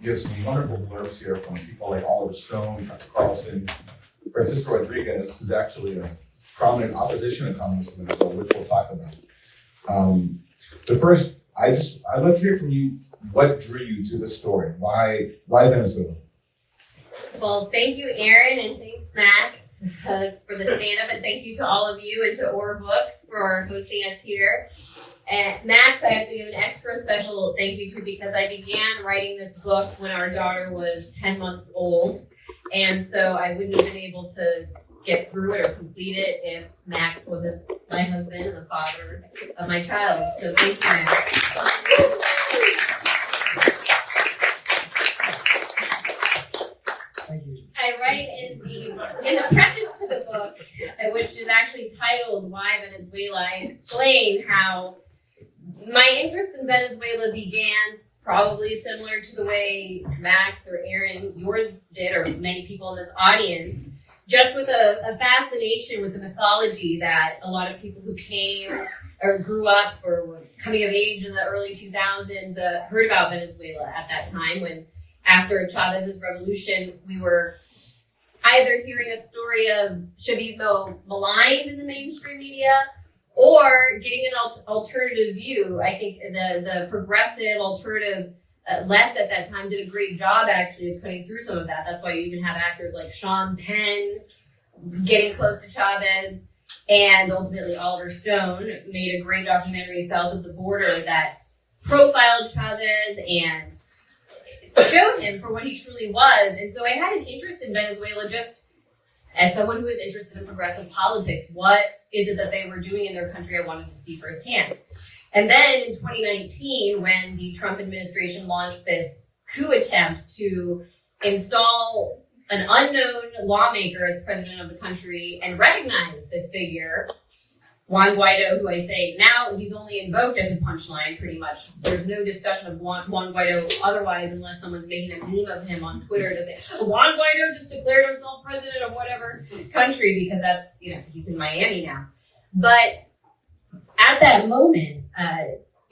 you have some wonderful blurbs here from people like Oliver Stone, Tucker Carlson, Francisco Rodriguez, who's actually a prominent opposition economist in Venezuela, which we'll talk about. But first, I'd love to hear from you, what drew you to this story? Why Venezuela? Well, thank you, Aaron, and thanks, Max, for the stand-up, and thank you to all of you and to Or Books for hosting us here. And Max, I have to give an extra special thank you to because I began writing this book when our daughter was 10 months old, and so I wouldn't have been able to get through it or complete it if Max wasn't my husband and the father of my child. So thank you, Max. I write in the preface to the book, which is actually titled "Why Venezuela," I explain how my interest in Venezuela began probably similar to the way Max or Aaron, yours did, or many people in this audience, just with a fascination with the mythology that a lot of people who came or grew up or were coming of age in the early 2000s heard about Venezuela at that time when, after Chavez's revolution, we were either hearing a story of Chavismo maligned in the mainstream media or getting an alternative view. I think the progressive alternative left at that time did a great job actually of cutting through some of that. That's why you even have actors like Sean Penn getting close to Chavez, and ultimately Oliver Stone made a great documentary, South of the Border, that profiled Chavez and showed him for what he truly was. And so I had an interest in Venezuela just as someone who was interested in progressive politics. What is it that they were doing in their country I wanted to see firsthand? And then in 2019, when the Trump administration launched this coup attempt to install an unknown lawmaker as president of the country and recognize this figure, Juan Guaido, who I say now he's only invoked as a punchline pretty much. There's no discussion of Juan Guaido otherwise unless someone's making a meme of him on Twitter to say, Juan Guaido just declared himself president of whatever country, because that's, he's in Miami now. But at that moment,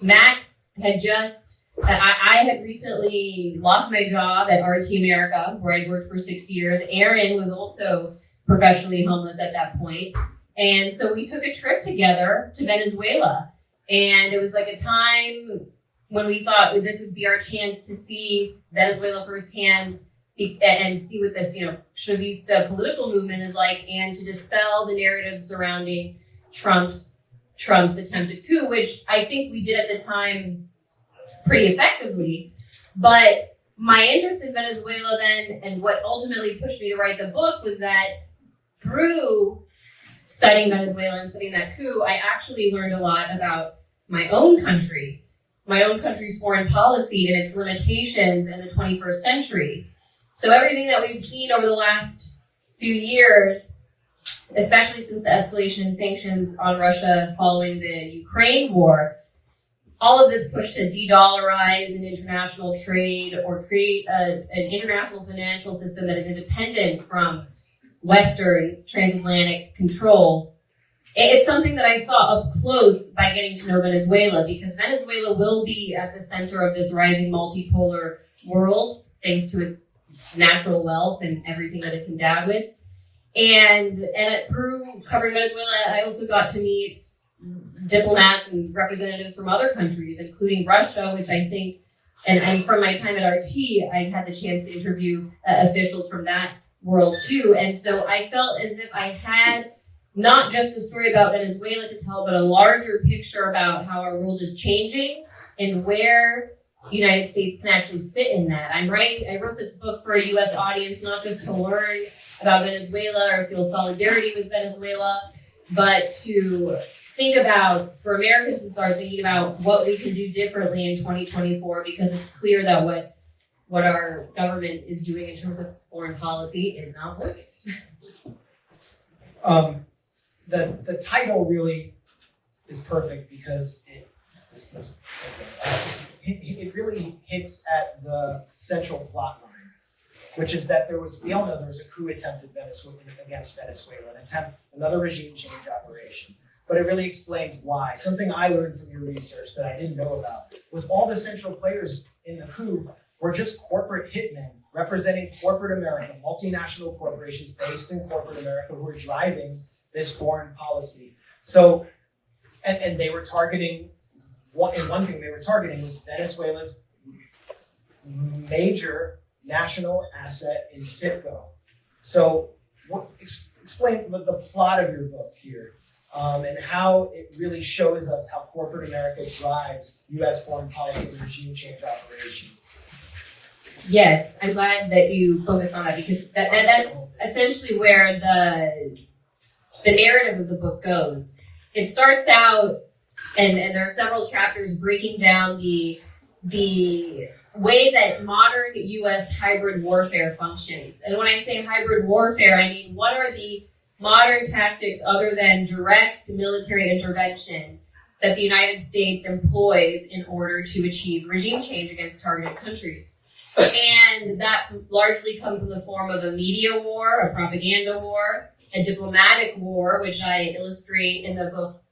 Max had I had recently lost my job at RT America, where I'd worked for 6 years. Aaron was also professionally homeless at that point. And so we took a trip together to Venezuela. And it was like a time when we thought this would be our chance to see Venezuela firsthand and see what this, Chavista political movement is like, and to dispel the narrative surrounding Trump's attempted coup, which I think we did at the time pretty effectively. But my interest in Venezuela then, and what ultimately pushed me to write the book, was that through studying Venezuela and studying that coup, I actually learned a lot about my own country's foreign policy and its limitations in the 21st century. So everything that we've seen over the last few years, especially since the escalation in sanctions on Russia following the Ukraine war, all of this push to de-dollarize an international trade or create an international financial system that is independent from Western transatlantic control. It's something that I saw up close by getting to know Venezuela, because Venezuela will be at the center of this rising multipolar world, thanks to its natural wealth and everything that it's endowed with. And through covering Venezuela, I also got to meet diplomats and representatives from other countries, including Russia, which I think, and from my time at RT, I had the chance to interview officials from that world too. And so I felt as if I had not just a story about Venezuela to tell, but a larger picture about how our world is changing and where the United States can actually fit in that. I wrote this book for a U.S. audience, not just to learn about Venezuela or feel solidarity with Venezuela, but to think about, for Americans to start thinking about what we can do differently in 2024, because it's clear that what our government is doing in terms of foreign policy is not working. The title really is perfect because it really hits at the central plot line, which is that we all know there was a coup attempt against Venezuela, another regime change operation. But it really explains why. Something I learned from your research that I didn't know about was all the central players in the coup were just corporate hitmen representing corporate America, multinational corporations based in corporate America who were driving this foreign policy. So, and they were targeting, one thing they were targeting was Venezuela's major national asset in Citgo. So explain the plot of your book here, and how it really shows us how corporate America drives U.S. foreign policy and regime change operations. Yes, I'm glad that you focused on that, because that's essentially where the narrative of the book goes. It starts out, and there are several chapters breaking down the way that modern U.S. hybrid warfare functions. And when I say hybrid warfare, I mean, what are the modern tactics other than direct military intervention that the United States employs in order to achieve regime change against targeted countries? And that largely comes in the form of a media war, a propaganda war, a diplomatic war, which I illustrate in the book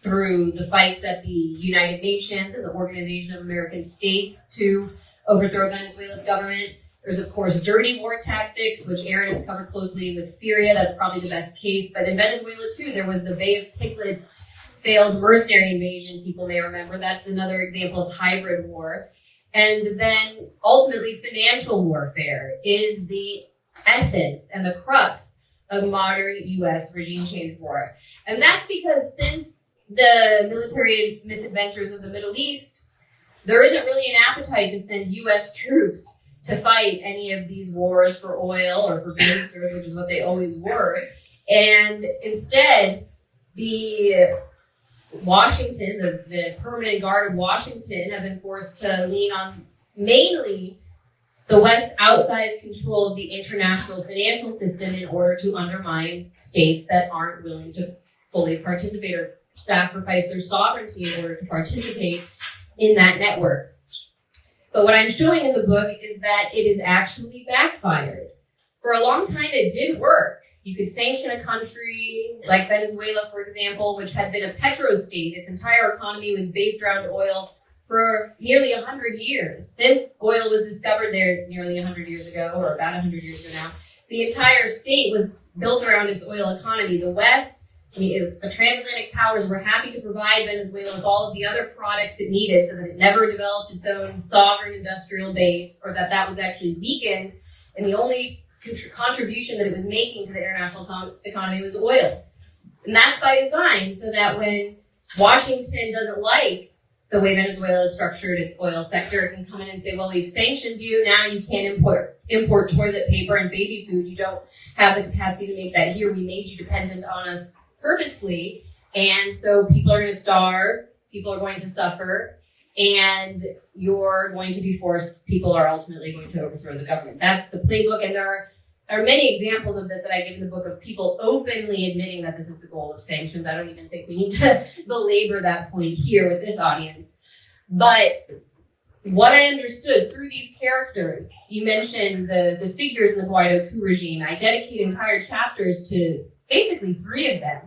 through the fights at the United Nations and the Organization of American States to overthrow Venezuela's government. There's, of course, dirty war tactics, which Aaron has covered closely with Syria. That's probably the best case. But in Venezuela, too, there was the Bay of Piglets failed mercenary invasion, people may remember. That's another example of hybrid war. And then, ultimately, financial warfare is the essence and the crux of modern U.S. regime change war. And that's because since the military misadventures of the Middle East, there isn't really an appetite to send U.S. troops to fight any of these wars for oil or for bankers, which is what they always were. And instead, the Washington, the permanent guard of Washington, have been forced to lean on mainly the West's outsized control of the international financial system in order to undermine states that aren't willing to fully participate or sacrifice their sovereignty in order to participate in that network. But what I'm showing in the book is that it is actually backfired. For a long time, it did work. You could sanction a country like Venezuela, for example, which had been a petrostate. Its entire economy was based around oil for nearly 100 years. Since oil was discovered there nearly 100 years ago, or about 100 years ago now, the entire state was built around its oil economy. The West, the transatlantic powers were happy to provide Venezuela with all of the other products it needed so that it never developed its own sovereign industrial base, or that was actually weakened, and the only contribution that it was making to the international economy was oil. And that's by design, so that when Washington doesn't like the way Venezuela has structured its oil sector, it can come in and say, well, we've sanctioned you, now you can't import toilet paper and baby food. You don't have the capacity to make that here. We made you dependent on us purposefully, and so people are going to starve, people are going to suffer, and you're going to be forced, people are ultimately going to overthrow the government. That's the playbook, and there are many examples of this that I give in the book of people openly admitting that this is the goal of sanctions. I don't even think we need to belabor that point here with this audience. But what I understood through these characters, you mentioned the figures in the Guaido coup regime. I dedicate entire chapters to basically three of them.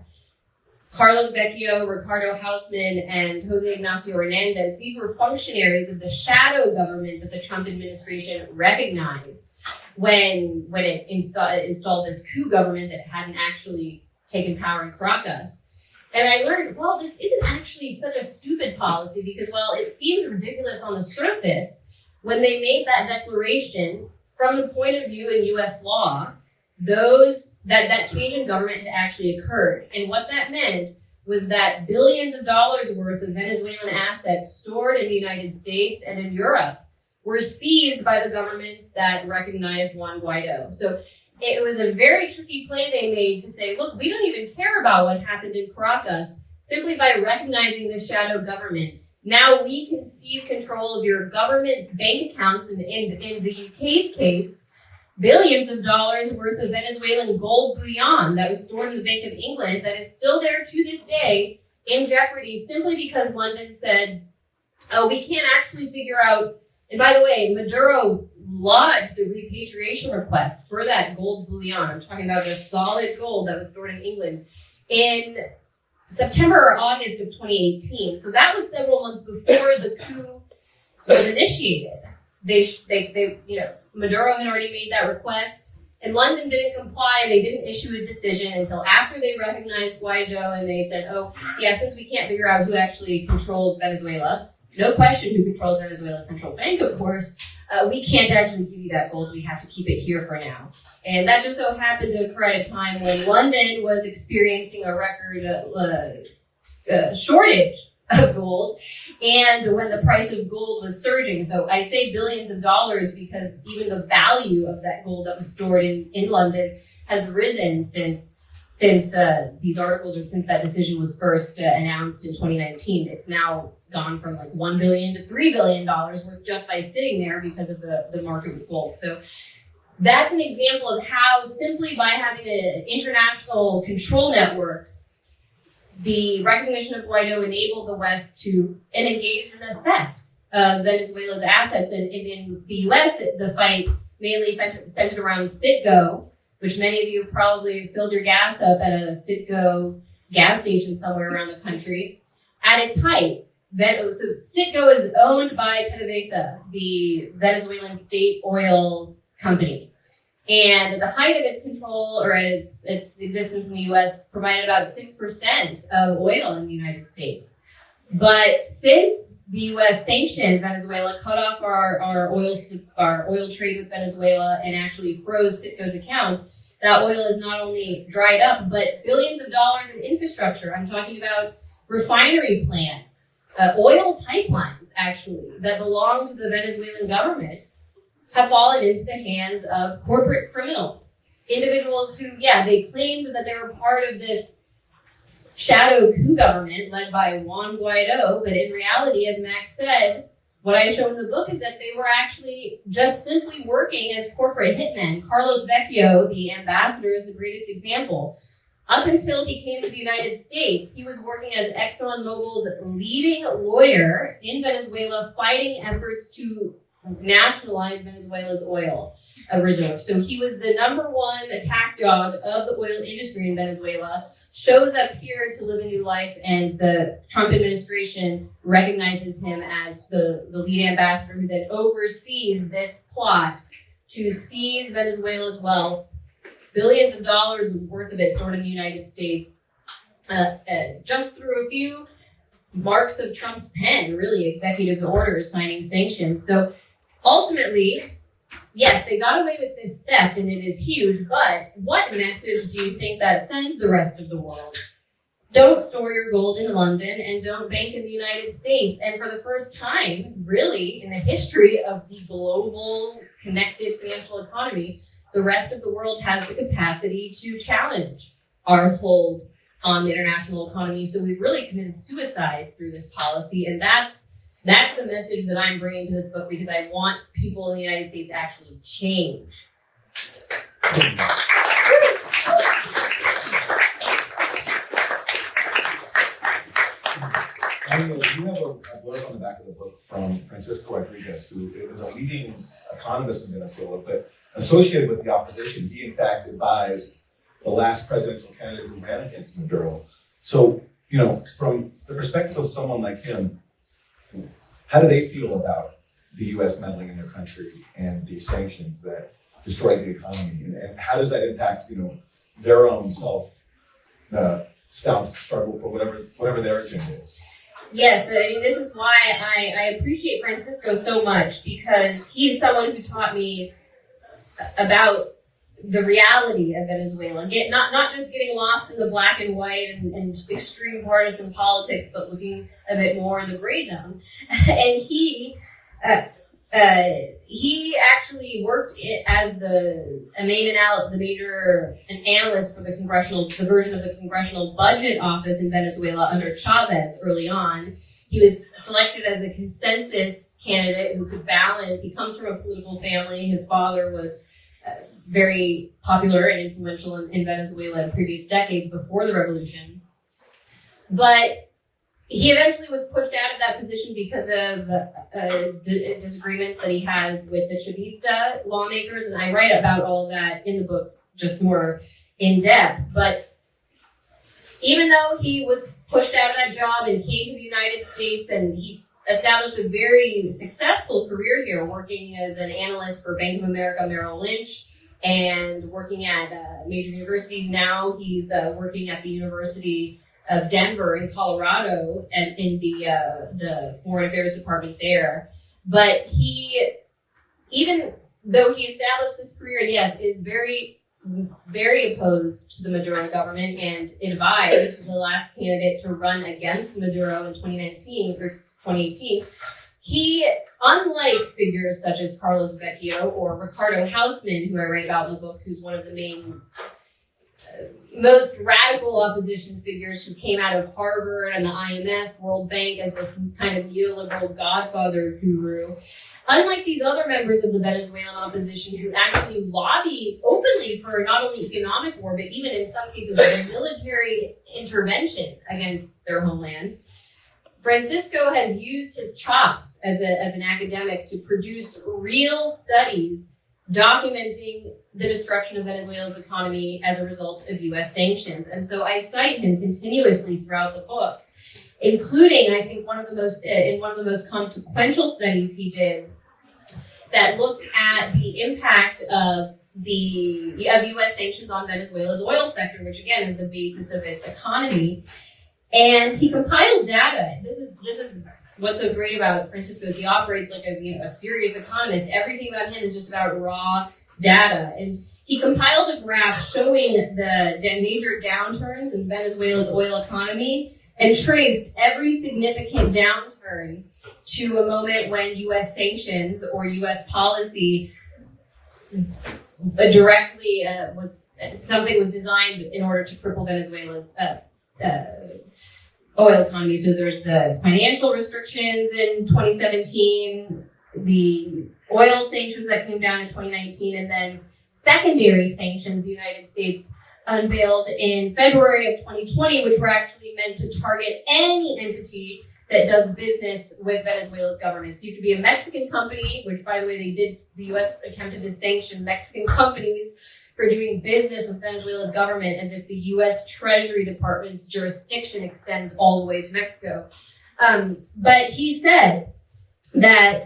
Carlos Vecchio, Ricardo Hausmann, and Jose Ignacio Hernandez. These were functionaries of the shadow government that the Trump administration recognized when it installed this coup government that hadn't actually taken power in Caracas. And I learned, well, this isn't actually such a stupid policy because, well, it seems ridiculous on the surface when they made that declaration from the point of view in U.S. law. That change in government had actually occurred. And what that meant was that billions of dollars worth of Venezuelan assets stored in the United States and in Europe were seized by the governments that recognized Juan Guaido. So it was a very tricky play they made to say, look, we don't even care about what happened in Caracas. Simply by recognizing the shadow government, now we can seize control of your government's bank accounts, and in the UK's case, billions of dollars worth of Venezuelan gold bullion that was stored in the Bank of England that is still there to this day in jeopardy simply because London said, oh, we can't actually figure out. And by the way, Maduro lodged the repatriation request for that gold bullion. I'm talking about the solid gold that was stored in England in September or August of 2018. So that was several months before the coup was initiated. Maduro had already made that request, and London didn't comply. They didn't issue a decision until after they recognized Guaido, and they said, oh, yeah, since we can't figure out who actually controls Venezuela, no question who controls Venezuela's central bank, of course, we can't actually give you that gold. We have to keep it here for now. And that just so happened to occur at a time when London was experiencing a record shortage of gold, and when the price of gold was surging. So I say billions of dollars because even the value of that gold that was stored in London has risen since these articles, or since that decision was first announced in 2019. It's now gone from like $1 billion to $3 billion worth just by sitting there because of the market with gold. So that's an example of how simply by having an international control network, the recognition of Guaido enabled the West to engage in a theft of Venezuela's assets. And in the US, the fight mainly centered around Citgo, which many of you probably filled your gas up at a Citgo gas station somewhere around the country. At its height, so Citgo is owned by PDVSA, the Venezuelan state oil company. And at the height of its control, or at its existence in the U.S., provided about 6% of oil in the United States. But since the U.S. sanctioned Venezuela, cut off our oil trade with Venezuela, and actually froze Citgo's accounts, that oil is not only dried up, but billions of dollars in infrastructure. I'm talking about refinery plants, oil pipelines, actually, that belong to the Venezuelan government, have fallen into the hands of corporate criminals. Individuals who, they claimed that they were part of this shadow coup government led by Juan Guaido, but in reality, as Max said, what I show in the book is that they were actually just simply working as corporate hitmen. Carlos Vecchio, the ambassador, is the greatest example. Up until he came to the United States, he was working as ExxonMobil's leading lawyer in Venezuela, fighting efforts to nationalize Venezuela's oil reserve. So he was the number one attack dog of the oil industry in Venezuela, shows up here to live a new life, and the Trump administration recognizes him as the lead ambassador, who then oversees this plot to seize Venezuela's wealth, billions of dollars worth of it stored in the United States, just through a few marks of Trump's pen, really, executive orders signing sanctions. So ultimately, yes, they got away with this theft, and it is huge, but what message do you think that sends the rest of the world? Don't store your gold in London, and don't bank in the United States. And for the first time, really, in the history of the global connected financial economy, the rest of the world has the capacity to challenge our hold on the international economy. So we've really committed suicide through this policy, and that's the message that I'm bringing to this book, because I want people in the United States to actually change. Anya, you have a blurb on the back of the book from Francisco Rodriguez, who is a leading economist in Venezuela, but associated with the opposition. He, in fact, advised the last presidential candidate who ran against Maduro. So, from the perspective of someone like him, how do they feel about the U.S. meddling in their country and these sanctions that destroy the economy? And how does that impact, their own struggle for whatever their agenda is? Yes, this is why I appreciate Francisco so much, because he's someone who taught me about the reality of Venezuela. Not just getting lost in the black and white and just extreme partisan politics, but looking a bit more in the gray zone. And he actually worked as the major analyst for the version of the Congressional Budget Office in Venezuela under Chavez early on. He was selected as a consensus candidate who could balance. He comes from a political family. His father was very popular and influential in Venezuela in previous decades before the revolution. But he eventually was pushed out of that position because of disagreements that he had with the Chavista lawmakers. And I write about all of that in the book, just more in depth. But even though he was pushed out of that job and came to the United States, and he established a very successful career here, working as an analyst for Bank of America Merrill Lynch and working at major universities. Now he's working at the University of Denver in Colorado and in the Foreign Affairs Department there. But he, even though he established this career, and yes, is very, very opposed to the Maduro government and advised the last candidate to run against Maduro in 2018, he, unlike figures such as Carlos Vecchio or Ricardo Hausmann, who I write about in the book, who's one of the main, most radical opposition figures who came out of Harvard and the IMF, World Bank as this kind of neoliberal godfather guru, unlike these other members of the Venezuelan opposition who actually lobby openly for not only economic war, but even in some cases a military intervention against their homeland, Francisco has used his chops as an academic to produce real studies documenting the destruction of Venezuela's economy as a result of U.S. sanctions. And so I cite him continuously throughout the book, including, I think, one of the most consequential studies he did that looked at the impact of U.S. sanctions on Venezuela's oil sector, which again is the basis of its economy. And he compiled data. This is what's so great about Francisco is he operates like a serious economist. Everything about him is just about raw data. And he compiled a graph showing the major downturns in Venezuela's oil economy and traced every significant downturn to a moment when U.S. sanctions or U.S. policy directly was designed in order to cripple Venezuela's oil economy. So there's the financial restrictions in 2017, the oil sanctions that came down in 2019, and then secondary sanctions the United States unveiled in February of 2020, which were actually meant to target any entity that does business with Venezuela's government. So you could be a Mexican company, which by the way, the U.S. attempted to sanction Mexican companies for doing business with Venezuela's government as if the U.S. Treasury Department's jurisdiction extends all the way to Mexico. But he said that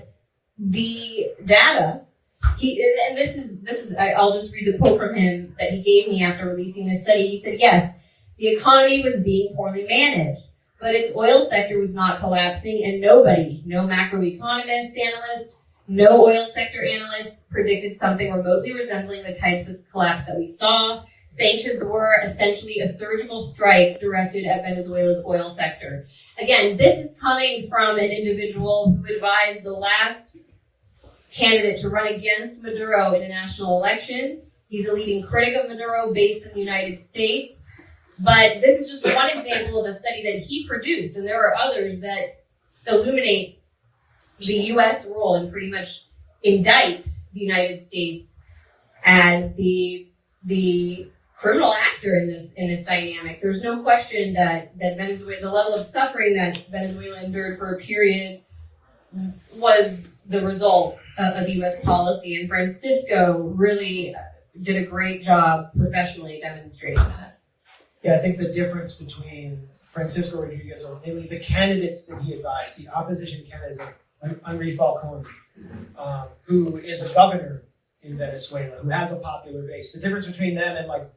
the data, I'll just read the quote from him that he gave me after releasing this study. He said, yes, the economy was being poorly managed, but its oil sector was not collapsing, and nobody, no macroeconomist, analyst, no oil sector analysts predicted something remotely resembling the types of collapse that we saw. Sanctions were essentially a surgical strike directed at Venezuela's oil sector. Again, this is coming from an individual who advised the last candidate to run against Maduro in a national election. He's a leading critic of Maduro based in the United States. But this is just one example of a study that he produced, and there are others that illuminate the U.S. role and pretty much indict the United States as the criminal actor in this dynamic. There's no question that Venezuela, the level of suffering that Venezuela endured for a period, was the result of U.S. policy, and Francisco really did a great job professionally demonstrating that. Yeah, I think the difference between Francisco Rodriguez, or mainly the candidates that he advised, the opposition candidates like Henri Falcon, who is a governor in Venezuela, who has a popular base. The difference between them and like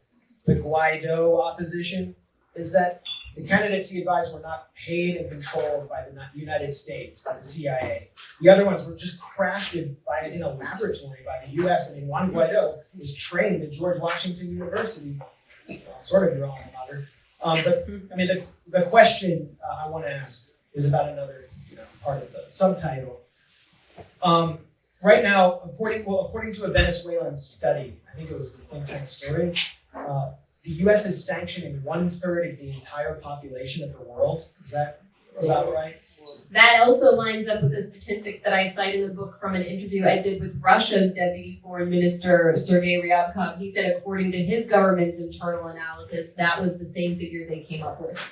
the Guaido opposition is that the candidates he advised were not paid and controlled by the United States, by the CIA. The other ones were just crafted in a laboratory by the US. I mean, Juan Guaido was trained at George Washington University, sort of your alma mater. But I mean, the question I want to ask is about another part of the subtitle. Right now, according to a Venezuelan study, I think it was the think tank Stories, the U.S. is sanctioning 1/3 of the entire population of the world. Is that about right? That also lines up with the statistic that I cite in the book from an interview I did with Russia's Deputy Foreign Minister, Sergei Ryabkov. He said, according to his government's internal analysis, that was the same figure they came up with.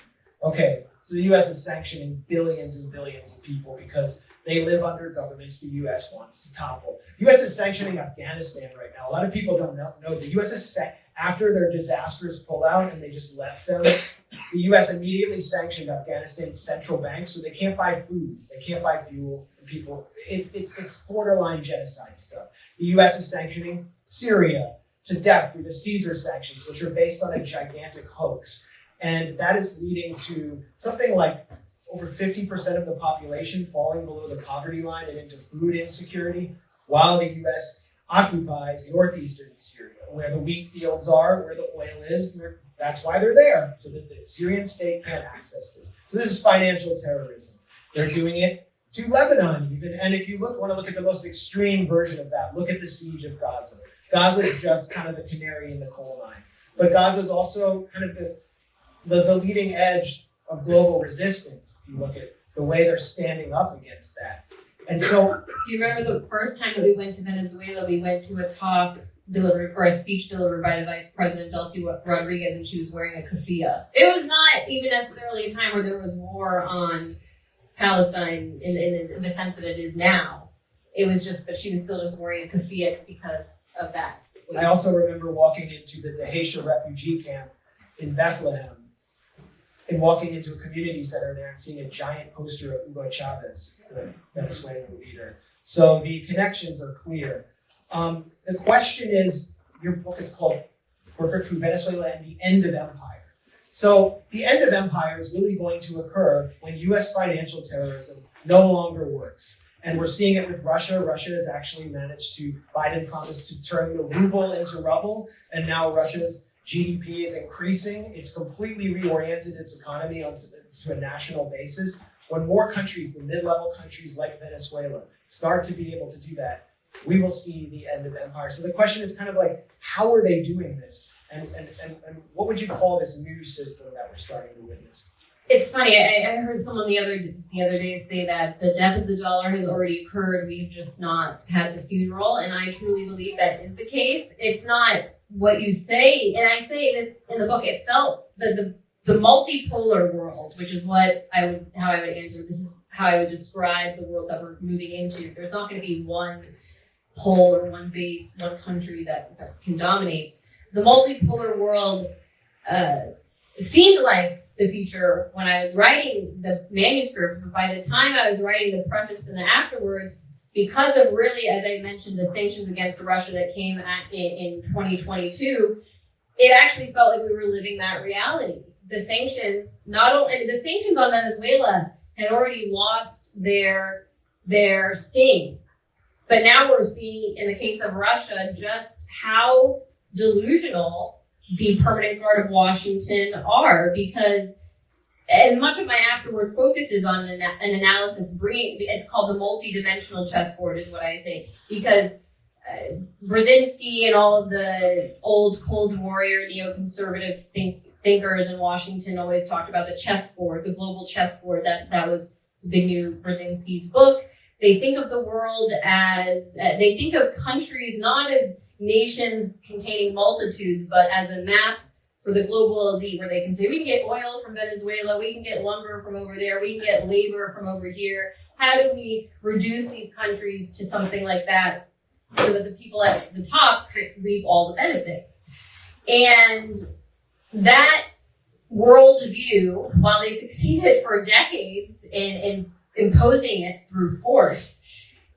Okay, so the U.S. is sanctioning billions and billions of people because they live under governments the U.S. wants to topple. The U.S. is sanctioning Afghanistan right now. A lot of people don't know the U.S. is after their disastrous pullout and they just left them, the US immediately sanctioned Afghanistan's central bank, so they can't buy food, they can't buy fuel, and people, it's borderline genocide stuff. The US is sanctioning Syria to death through the Caesar sanctions, which are based on a gigantic hoax. And that is leading to something like over 50% of the population falling below the poverty line and into food insecurity, while the US occupies northeastern Syria, where the wheat fields are, where the oil is. That's why they're there, so that the Syrian state can't access them. So this is financial terrorism. They're doing it to Lebanon even. And if you want to look at the most extreme version of that, look at the siege of Gaza. Gaza is just kind of the canary in the coal mine. But Gaza is also kind of the leading edge of global resistance. If you look at the way they're standing up against that. And so, do you remember the first time that we went to Venezuela? We went to a talk delivered, or a speech delivered by the Vice President Delcy Rodriguez, and she was wearing a keffiyeh. It was not even necessarily a time where there was war on Palestine in the sense that it is now. It was just, but she was still just wearing a keffiyeh because of that. I also remember walking into the Dheisheh refugee camp in Bethlehem and walking into a community center there and seeing a giant poster of Hugo Chavez, the Venezuelan leader. So the connections are clear. The question is, your book is called Corporate Coup, Venezuela and the End of Empire. So the end of empire is really going to occur when US financial terrorism no longer works. And we're seeing it with Russia. Russia has actually managed to, Biden promised to turn the ruble into rubble, and now Russia's GDP is increasing. It's completely reoriented its economy to a national basis. When more countries, the mid-level countries like Venezuela, start to be able to do that, we will see the end of empire. So the question is kind of like, how are they doing this? And what would you call this new system that we're starting to witness? It's funny. I heard someone the other day say that the death of the dollar has already occurred. We've just not had the funeral, and I truly believe that is the case. It's not what you say, and I say this in the book. It felt the multipolar world, which is how I would answer. This is how I would describe the world that we're moving into. There's not going to be one pole or one base, one country that can dominate. The multipolar world seemed like the future when I was writing the manuscript, but by the time I was writing the preface and the afterword, because of really, as I mentioned, the sanctions against Russia that came in 2022, it actually felt like we were living that reality. The sanctions, the sanctions on Venezuela had already lost their sting. But now we're seeing, in the case of Russia, just how delusional the permanent guard of Washington are, because, and much of my afterward focuses on an analysis. It's called the multi-dimensional chessboard, is what I say, because Brzezinski and all of the old Cold Warrior neoconservative thinkers in Washington always talked about the chessboard, the global chessboard. That was the big new Brzezinski's book. They think of the world as, they think of countries not as nations containing multitudes, but as a map for the global elite, where they can say, we can get oil from Venezuela, we can get lumber from over there, we can get labor from over here. How do we reduce these countries to something like that so that the people at the top can reap all the benefits? And that worldview, while they succeeded for decades in imposing it through force,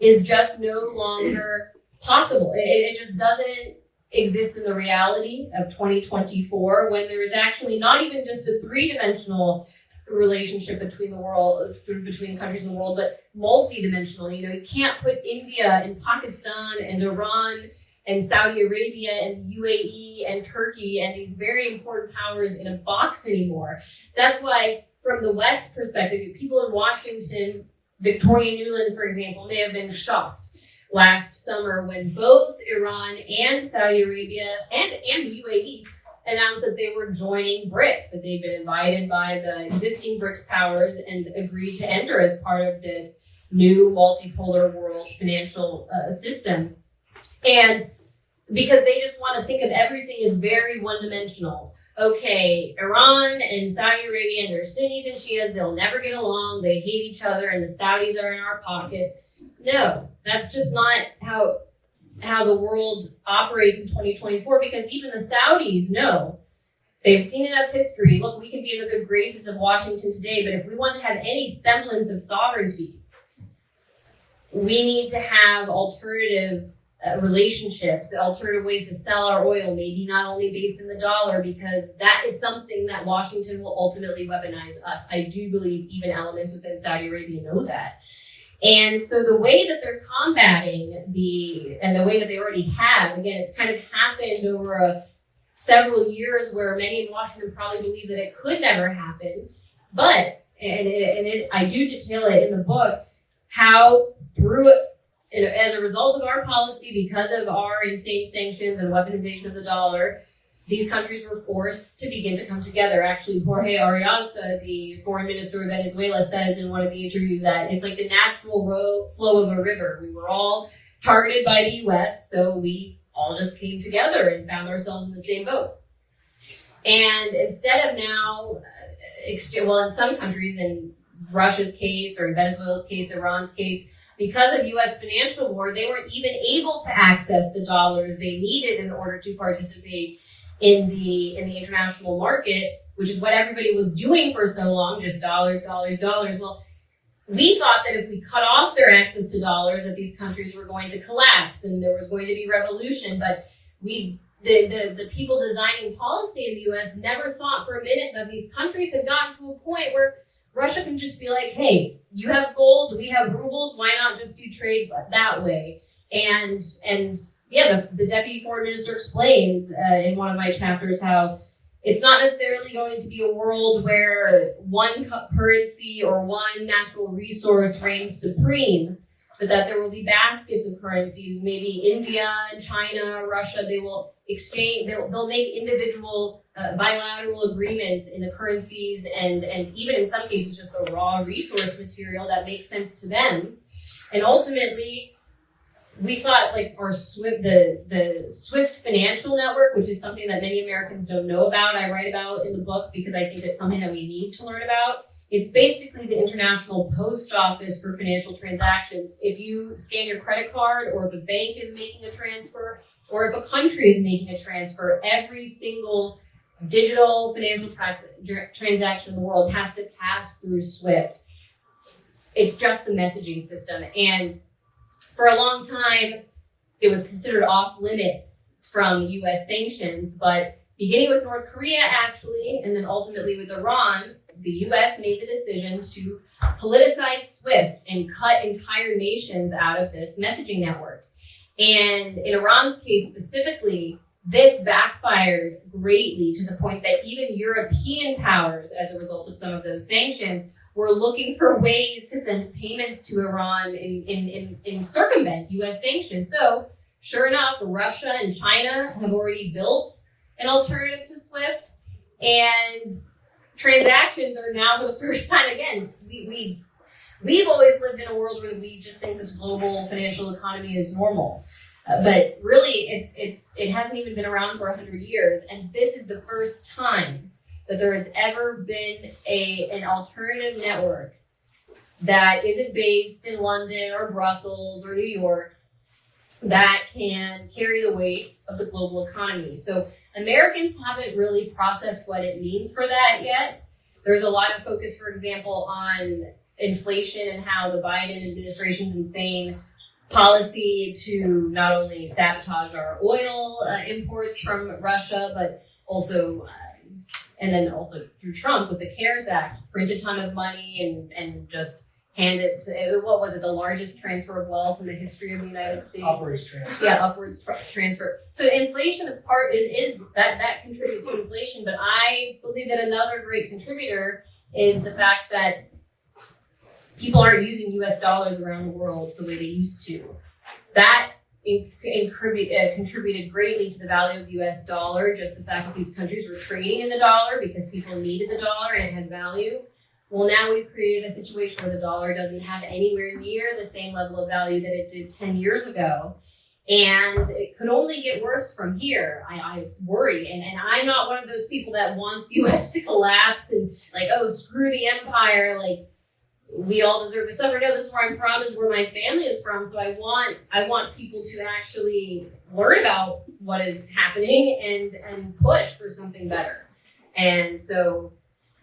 is just no longer possible. It just doesn't exist in the reality of 2024, when there is actually not even just a three-dimensional relationship between countries in the world, but multi-dimensional. You can't put India and Pakistan and Iran and Saudi Arabia and UAE and Turkey and these very important powers in a box anymore. That's why, from the West perspective, people in Washington, Victoria Nuland, for example, may have been shocked last summer when both Iran and Saudi Arabia and the UAE announced that they were joining BRICS, that they'd been invited by the existing BRICS powers and agreed to enter as part of this new multipolar world financial system. And because they just want to think of everything as very one-dimensional. Okay, Iran and Saudi Arabia, they're Sunnis and Shias, they'll never get along, they hate each other, and the Saudis are in our pocket. No, that's just not how how the world operates in 2024, because even the Saudis know, they've seen enough history. Look, we can be in the good graces of Washington today, but if we want to have any semblance of sovereignty, we need to have alternative relationships, alternative ways to sell our oil, maybe not only based in the dollar, because that is something that Washington will ultimately weaponize us. I do believe even elements within Saudi Arabia know that. And so the way that they're combating and the way that they already have, again, it's kind of happened over several years where many in Washington probably believe that it could never happen. But, I do detail it in the book, how through it, as a result of our policy, because of our insane sanctions and weaponization of the dollar, these countries were forced to begin to come together. Actually, Jorge Arias, the foreign minister of Venezuela, says in one of the interviews that it's like the natural flow of a river. We were all targeted by the US, so we all just came together and found ourselves in the same boat. And instead of now, in some countries, in Russia's case, or in Venezuela's case, Iran's case, because of U.S. financial war, they weren't even able to access the dollars they needed in order to participate in the international market, which is what everybody was doing for so long, just dollars, dollars, dollars. Well, we thought that if we cut off their access to dollars, that these countries were going to collapse and there was going to be revolution. But the people designing policy in the U.S. never thought for a minute that these countries had gotten to a point where Russia can just be like, hey, you have gold, we have rubles, why not just do trade that way? And yeah, the deputy foreign minister explains in one of my chapters how it's not necessarily going to be a world where one currency or one natural resource reigns supreme, but that there will be baskets of currencies. Maybe India, China, Russia, they will exchange, they'll make individual bilateral agreements in the currencies and even in some cases just the raw resource material that makes sense to them. And ultimately, we thought like our SWIFT, the SWIFT financial network, which is something that many Americans don't know about, I write about in the book because I think it's something that we need to learn about. It's basically the international post office for financial transactions. If you scan your credit card, or if a bank is making a transfer, or if a country is making a transfer, every single digital financial transaction in the world has to pass through SWIFT. It's just the messaging system. And for a long time, it was considered off limits from US sanctions, but beginning with North Korea, actually, and then ultimately with Iran, the US made the decision to politicize SWIFT and cut entire nations out of this messaging network. And in Iran's case specifically, this backfired greatly to the point that even European powers, as a result of some of those sanctions, were looking for ways to send payments to Iran in circumvent US sanctions. So, sure enough, Russia and China have already built an alternative to SWIFT, and transactions are now for the first time again. We've always lived in a world where we just think this global financial economy is normal. But really, it hasn't even been around for 100 years, and this is the first time that there has ever been an alternative network that isn't based in London or Brussels or New York that can carry the weight of the global economy. So Americans haven't really processed what it means for that yet. There's a lot of focus, for example, on inflation and how the Biden administration's insane policy to not only sabotage our oil imports from Russia, but also, and then also through Trump with the CARES Act, print a ton of money and just hand it to, what was it, the largest transfer of wealth in the history of the United States? Upwards transfer. Yeah, upwards transfer. So inflation is that contributes to inflation, but I believe that another great contributor is the fact that people aren't using US dollars around the world the way they used to. That contributed greatly to the value of the US dollar, just the fact that these countries were trading in the dollar because people needed the dollar and it had value. Well, now we've created a situation where the dollar doesn't have anywhere near the same level of value that it did 10 years ago. And it could only get worse from here. I worry. And I'm not one of those people that wants the US to collapse and like, oh, screw the empire. Like, we all deserve to suffer. No, this is where I'm from. This is where my family is from. So I want people to actually learn about what is happening and push for something better. And so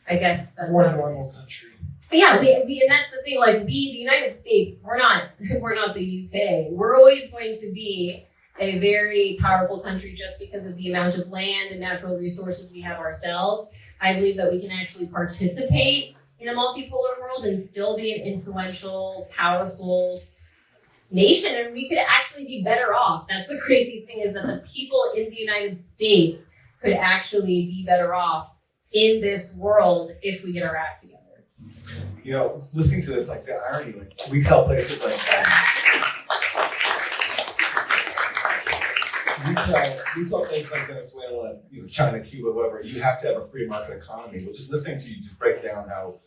I guess that's More normal country. yeah, we and that's the thing. Like the United States, we're not the UK. We're always going to be a very powerful country just because of the amount of land and natural resources we have ourselves. I believe that we can actually participate in a multipolar world and still be an influential, powerful nation, and we could actually be better off. That's the crazy thing, is that the people in the United States could actually be better off in this world if we get our acts together. You know, listening to this, like the irony, like we tell places like we tell places like Venezuela, you know, China, Cuba, whoever, you have to have a free market economy. Which is listening to you just break down how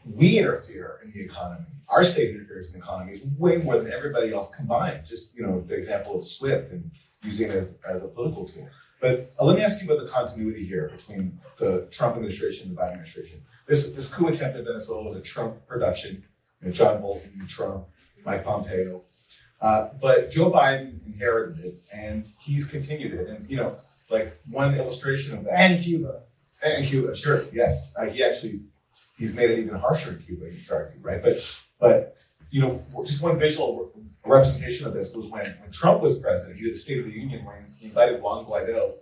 we interfere in the economy. Our state interferes in the economy way more than everybody else combined. Just, you know, the example of SWIFT and using it as a political tool. But let me ask you about the continuity here between the Trump administration and the Biden administration. This coup attempt in Venezuela was a Trump production. You know, John Bolton, Trump, Mike Pompeo. But Joe Biden inherited it, and he's continued it. And, you know, like one illustration of that. And Cuba. And Cuba, sure, yes. He's made it even harsher in Cuba, you could argue, right? But you know, just one visual representation of this was when Trump was president. He did the State of the Union where he invited Juan Guaido,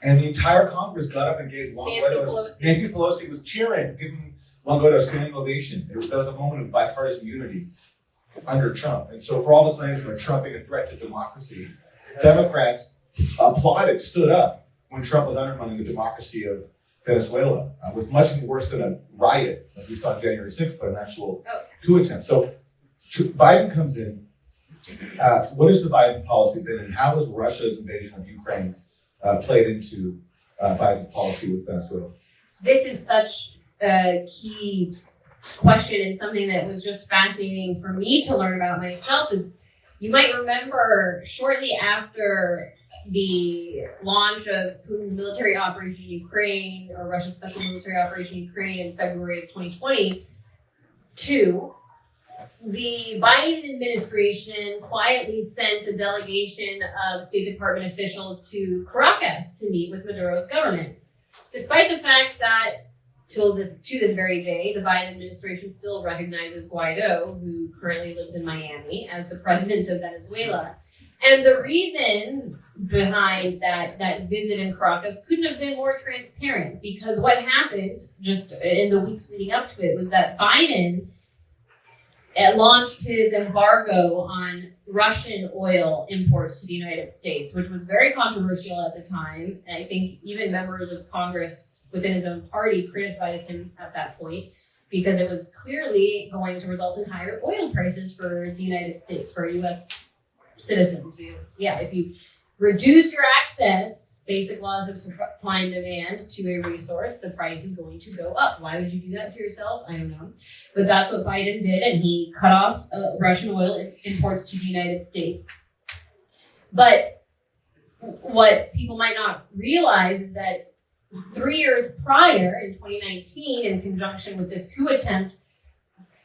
and the entire Congress got up and gave Juan Guaido. Nancy Pelosi was cheering, giving Juan Guaido a standing ovation. That was a moment of bipartisan unity under Trump. And so for all the claims of Trump being a threat to democracy, Democrats applauded, stood up when Trump was undermining the democracy of Venezuela, with much worse than a riot like we saw on January 6th, but an actual coup attempt. So Biden comes in. What has the Biden policy been, and how has Russia's invasion of Ukraine played into Biden's policy with Venezuela? This is such a key question, and something that was just fascinating for me to learn about myself. Is you might remember shortly after the launch of Putin's military operation in Ukraine, or Russia's special military operation in Ukraine in February of 2022, the Biden administration quietly sent a delegation of State Department officials to Caracas to meet with Maduro's government. Despite the fact that to this very day, the Biden administration still recognizes Guaido, who currently lives in Miami, as the president of Venezuela. And the reason behind that visit in Caracas couldn't have been more transparent, because what happened just in the weeks leading up to it was that Biden launched his embargo on Russian oil imports to the United States, which was very controversial at the time. And I think even members of Congress within his own party criticized him at that point, because it was clearly going to result in higher oil prices for the United States, for U.S. citizens. Because, yeah, if you reduce your access, basic laws of supply and demand, to a resource, the price is going to go up. Why would you do that to yourself? I don't know. But that's what Biden did, and he cut off Russian oil imports to the United States. But what people might not realize is that 3 years prior, in 2019, in conjunction with this coup attempt,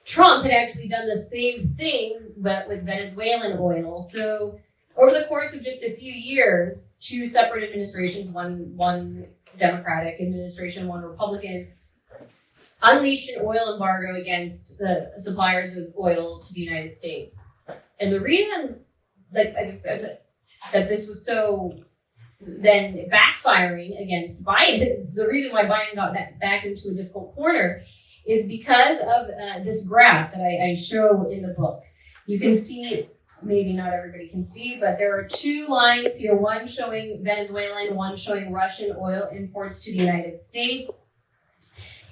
Trump had actually done the same thing, but with Venezuelan oil. So over the course of just a few years, two separate administrations, one Democratic administration, one Republican, unleashed an oil embargo against the suppliers of oil to the United States. And the reason that this was so then backfiring against Biden, the reason why Biden got back into a difficult corner, is because of this graph that I show in the book. You can see, maybe not everybody can see, but there are two lines here, one showing Venezuelan, one showing Russian oil imports to the United States.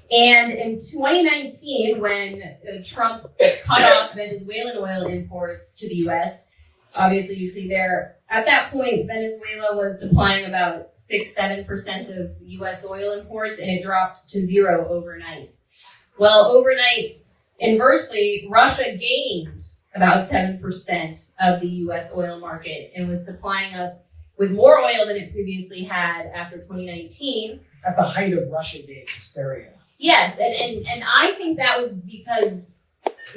And in 2019, when Trump cut off Venezuelan oil imports to the U.S., obviously you see there, at that point, Venezuela was supplying about 6-7% of U.S. oil imports, and it dropped to 0 overnight. Well, overnight, inversely, Russia gained about 7% of the U.S. oil market and was supplying us with more oil than it previously had after 2019. At the height of Russiagate hysteria. Yes, and I think that was because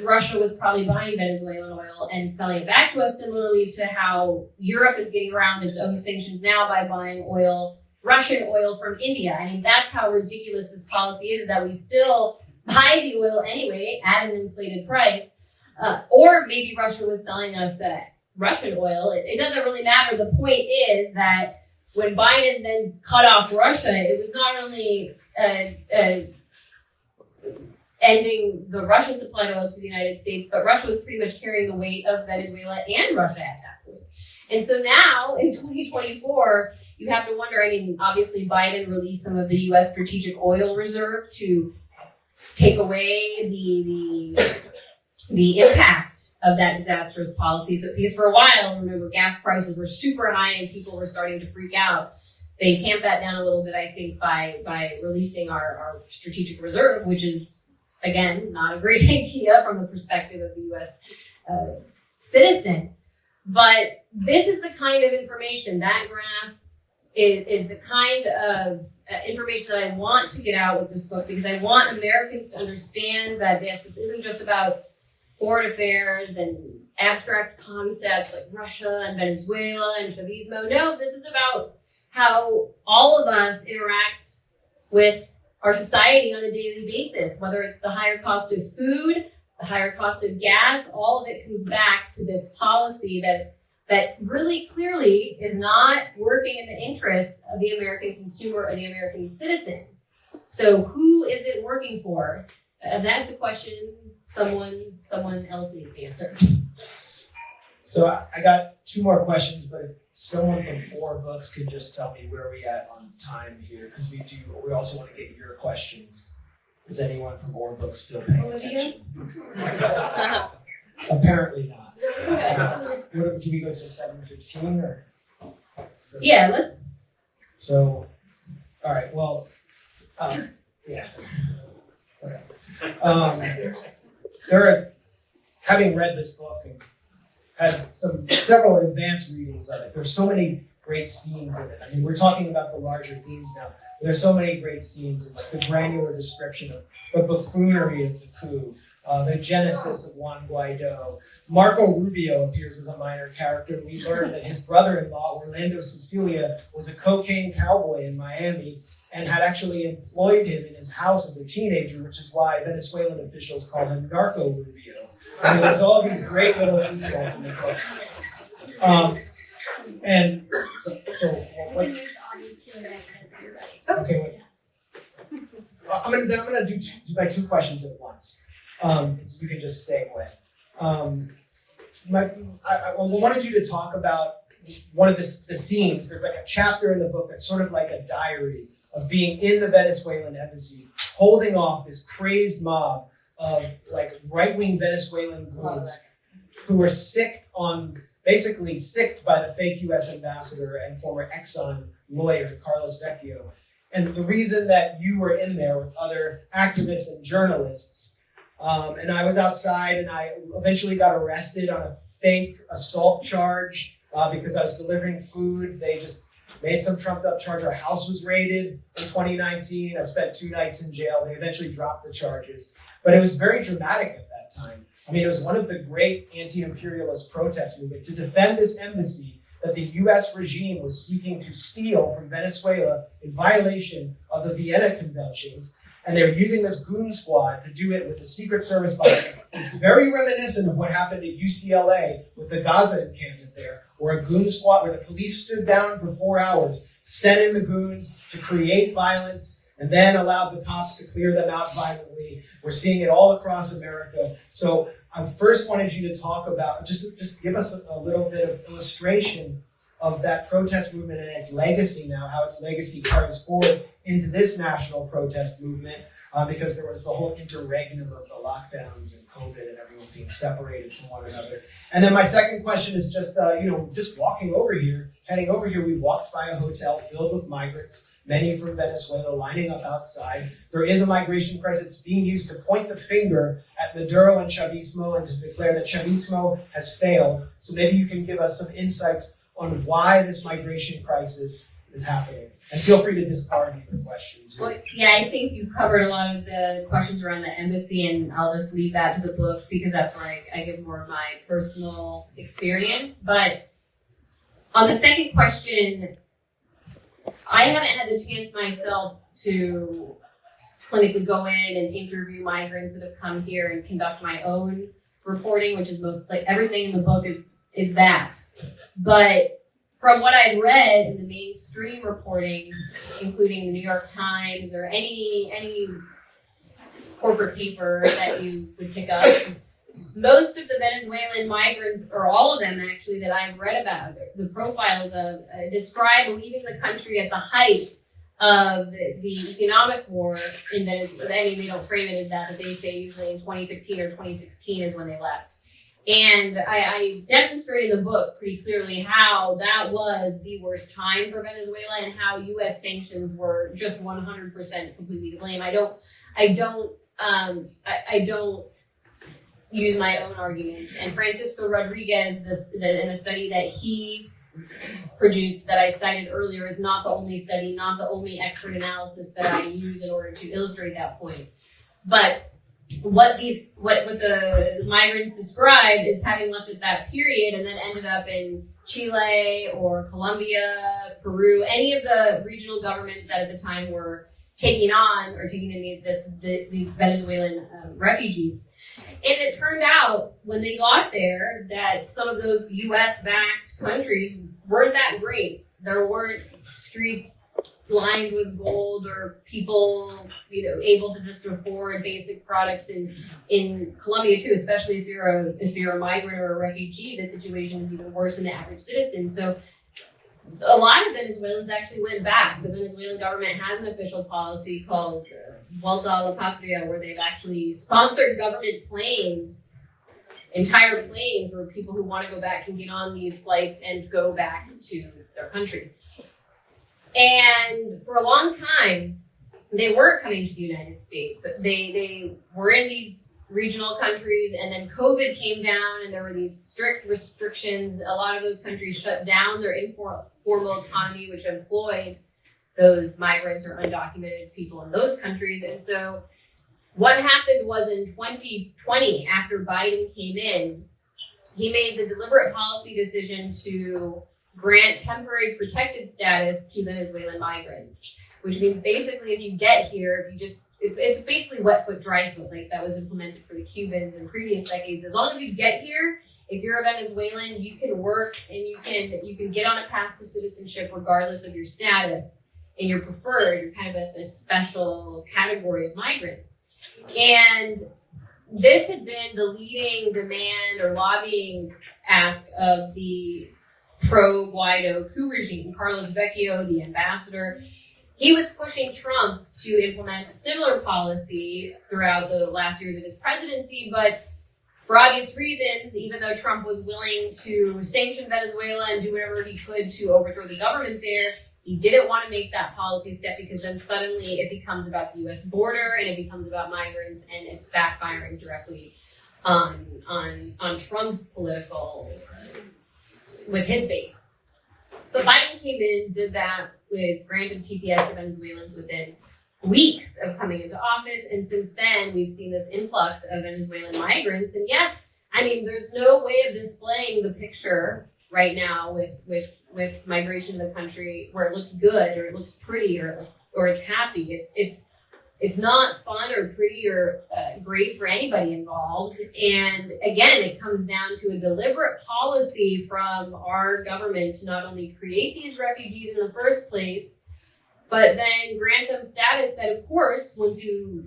Russia was probably buying Venezuelan oil and selling it back to us, similarly to how Europe is getting around its own sanctions now by buying oil, Russian oil from India. I mean, that's how ridiculous this policy is, that we still buy the oil anyway at an inflated price. Or maybe Russia was selling us Russian oil. It doesn't really matter. The point is that when Biden then cut off Russia, it was not only ending the Russian supply of oil to the United States, but Russia was pretty much carrying the weight of Venezuela and Russia at that point. And so now in 2024, you have to wonder, I mean, obviously Biden released some of the U.S. strategic oil reserve to take away the impact of that disastrous policy. So, because for a while, remember, gas prices were super high and people were starting to freak out. They tamped that down a little bit, I think, by releasing our strategic reserve, which is, again, not a great idea from the perspective of the U.S. Citizen. But this is the kind of information, that graph is the kind of information that I want to get out with this book, because I want Americans to understand that this isn't just about foreign affairs and abstract concepts like Russia and Venezuela and Chavismo. No, this is about how all of us interact with our society on a daily basis, whether it's the higher cost of food, the higher cost of gas. All of it comes back to this policy that really clearly is not working in the interests of the American consumer or the American citizen. So who is it working for? That's a question someone else needs to answer. So I got two more questions, but if someone from Four Books could just tell me where we at on time here, because we also want to get your questions. Is anyone from Four Books still paying attention? Apparently not. Can we go to 7:15 or? Yeah, let's. So, all right. Well, yeah. Okay. Having read this book and had several advanced readings of it, there's so many great scenes in it. I mean, we're talking about the larger themes now. There's so many great scenes and like the granular description of the buffoonery of the coup, the genesis of Juan Guaido. Marco Rubio appears as a minor character. We learn that his brother-in-law, Orlando Cecilia, was a cocaine cowboy in Miami and had actually employed him in his house as a teenager, which is why Venezuelan officials call him Narco Rubio. And there's all these great little details in the book. And so what? Okay, wait. I'm gonna do my two questions at once. So we can just segue. I wanted you to talk about one of the scenes. There's like a chapter in the book that's sort of like a diary of being in the Venezuelan embassy, holding off this crazed mob of like right-wing Venezuelan goons who were basically sicked by the fake U.S. ambassador and former Exxon lawyer, Carlos Vecchio. And the reason that you were in there with other activists and journalists, and I was outside and I eventually got arrested on a fake assault charge because I was delivering food. They just made some trumped up charge. Our house was raided in 2019. I spent 2 nights in jail. They eventually dropped the charges. But it was very dramatic at that time. I mean, it was one of the great anti-imperialist protest movements to defend this embassy that the US regime was seeking to steal from Venezuela in violation of the Vienna Conventions. And they were using this goon squad to do it with the Secret Service budget. It's very reminiscent of what happened at UCLA with the Gaza encampment there, where a goon squad, where the police stood down for 4 hours, sent in the goons to create violence, and then allowed the cops to clear them out violently. We're seeing it all across America. So I first wanted you to talk about, just give us a little bit of illustration of that protest movement and its legacy now, how its legacy carries forward into this national protest movement, because there was the whole interregnum of the lockdowns and COVID and everyone being separated from one another. And then my second question is just, just walking over here, heading over here, we walked by a hotel filled with migrants, many from Venezuela, lining up outside. There is a migration crisis being used to point the finger at Maduro and Chavismo and to declare that Chavismo has failed. So maybe you can give us some insights on why this migration crisis is happening. And feel free to discard either questions. Well, yeah, I think you've covered a lot of the questions around the embassy, and I'll just leave that to the book because that's where I give more of my personal experience. But on the second question, I haven't had the chance myself to clinically go in and interview migrants that have come here and conduct my own reporting, which is most like everything in the book is that. But from what I've read in the mainstream reporting, including the New York Times or any corporate paper that you would pick up, most of the Venezuelan migrants, or all of them actually, that I've read about, the profiles of describe leaving the country at the height of the economic war in Venezuela. I mean, they don't frame it as that, but they say usually in 2015 or 2016 is when they left. And I demonstrate in the book pretty clearly how that was the worst time for Venezuela and how U.S. sanctions were just 100% completely to blame. I don't use my own arguments. And Francisco Rodriguez, in the study that he produced that I cited earlier, is not the only study, not the only expert analysis that I use in order to illustrate that point. But what the migrants describe is having left at that period and then ended up in Chile or Colombia, Peru, any of the regional governments that at the time were taking in these Venezuelan refugees. And it turned out when they got there that some of those U.S.-backed countries weren't that great. There weren't streets lined with gold or people, able to just afford basic products in Colombia too, especially if you're a migrant or a refugee. The situation is even worse than the average citizen. So a lot of Venezuelans actually went back. The Venezuelan government has an official policy called Vuelta a la Patria, where they've actually sponsored government planes, entire planes, where people who want to go back can get on these flights and go back to their country. And for a long time, they weren't coming to the United States. They were in these regional countries, and then COVID came down, and there were these strict restrictions. A lot of those countries shut down their informal economy, which employed those migrants or undocumented people in those countries. And so what happened was in 2020, after Biden came in, he made the deliberate policy decision to grant temporary protected status to Venezuelan migrants, which means basically if you get here, it's basically wet foot, dry foot, like that was implemented for the Cubans in previous decades. As long as you get here, if you're a Venezuelan, you can work and you can get on a path to citizenship regardless of your status, and you're preferred. You're kind of at this special category of migrant. And this had been the leading demand or lobbying ask of the pro-Guaido coup regime. Carlos Vecchio, the ambassador, he was pushing Trump to implement a similar policy throughout the last years of his presidency, but for obvious reasons, even though Trump was willing to sanction Venezuela and do whatever he could to overthrow the government there, he didn't want to make that policy step because then suddenly it becomes about the U.S. border and it becomes about migrants, and it's backfiring directly on Trump's political with his base. But Biden came in, did that with granted TPS to Venezuelans within weeks of coming into office, and since then we've seen this influx of Venezuelan migrants. And yeah, I mean, there's no way of displaying the picture right now with migration to the country where it looks good or it looks pretty or it's happy. It's not fun or pretty or great for anybody involved. And again, it comes down to a deliberate policy from our government to not only create these refugees in the first place, but then grant them status that, of course, once you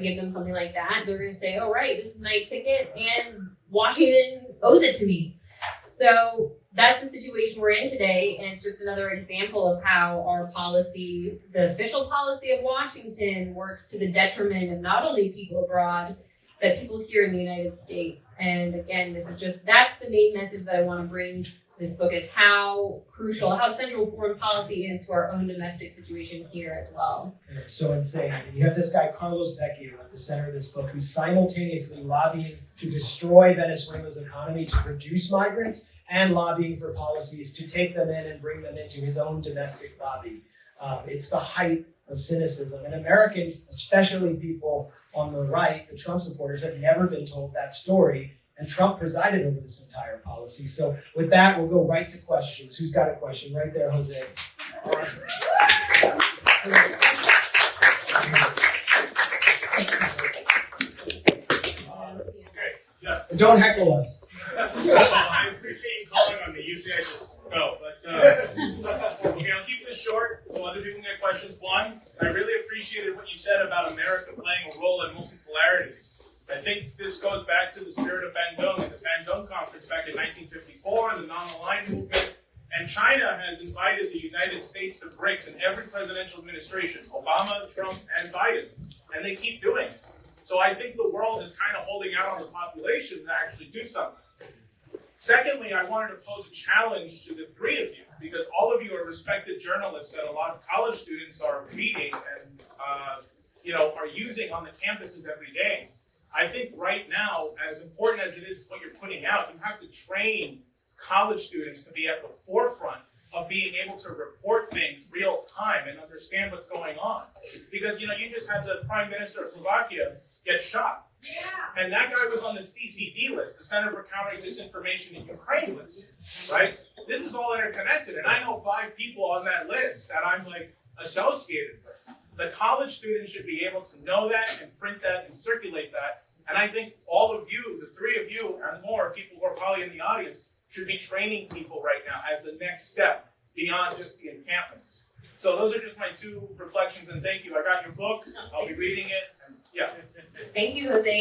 give them something like that, they're going to say, oh, right, this is my ticket and Washington owes it to me. So that's the situation we're in today, and it's just another example of how our policy, the official policy of Washington, works to the detriment of not only people abroad, but people here in the United States. And again, that's the main message that I want to bring to this book, is how crucial, how central foreign policy is to our own domestic situation here as well. And it's so insane. And you have this guy, Carlos Vecchio, at the center of this book, who's simultaneously lobbying to destroy Venezuela's economy to produce migrants, and lobbying for policies to take them in and bring them into his own domestic lobby. It's the height of cynicism. And Americans, especially people on the right, the Trump supporters, have never been told that story. And Trump presided over this entire policy. So with that, we'll go right to questions. Who's got a question? Right there, Jose. Don't heckle us. I appreciate you calling on me. Usually I just go. But okay, I'll keep this short so other people can get questions. One, I really appreciated what you said about America playing a role in multipolarity. I think this goes back to the spirit of Bandung and the Bandung Conference back in 1954 and the non-aligned movement. And China has invited the United States to BRICS in every presidential administration, Obama, Trump, and Biden. And they keep doing it. So I think the world is kind of holding out on the population to actually do something. Secondly, I wanted to pose a challenge to the three of you, because all of you are respected journalists that a lot of college students are reading and are using on the campuses every day. I think right now, as important as it is what you're putting out, you have to train college students to be at the forefront of being able to report things real time and understand what's going on. Because, you just had the Prime Minister of Slovakia get shot. Yeah. And that guy was on the CCD list, the Center for Countering Disinformation in Ukraine list, right? This is all interconnected, and I know 5 people on that list that I'm associated with. The college students should be able to know that and print that and circulate that. And I think all of you, the 3 of you and more people who are probably in the audience, should be training people right now as the next step beyond just the encampments. So those are just my 2 reflections, and thank you. I got your book. I'll be reading it. And yeah. Thank you, Jose.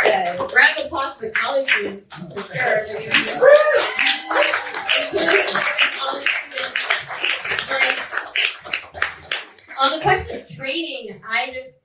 Yeah, round of applause for the college students, for sure. They're going to be on the question of training, I just,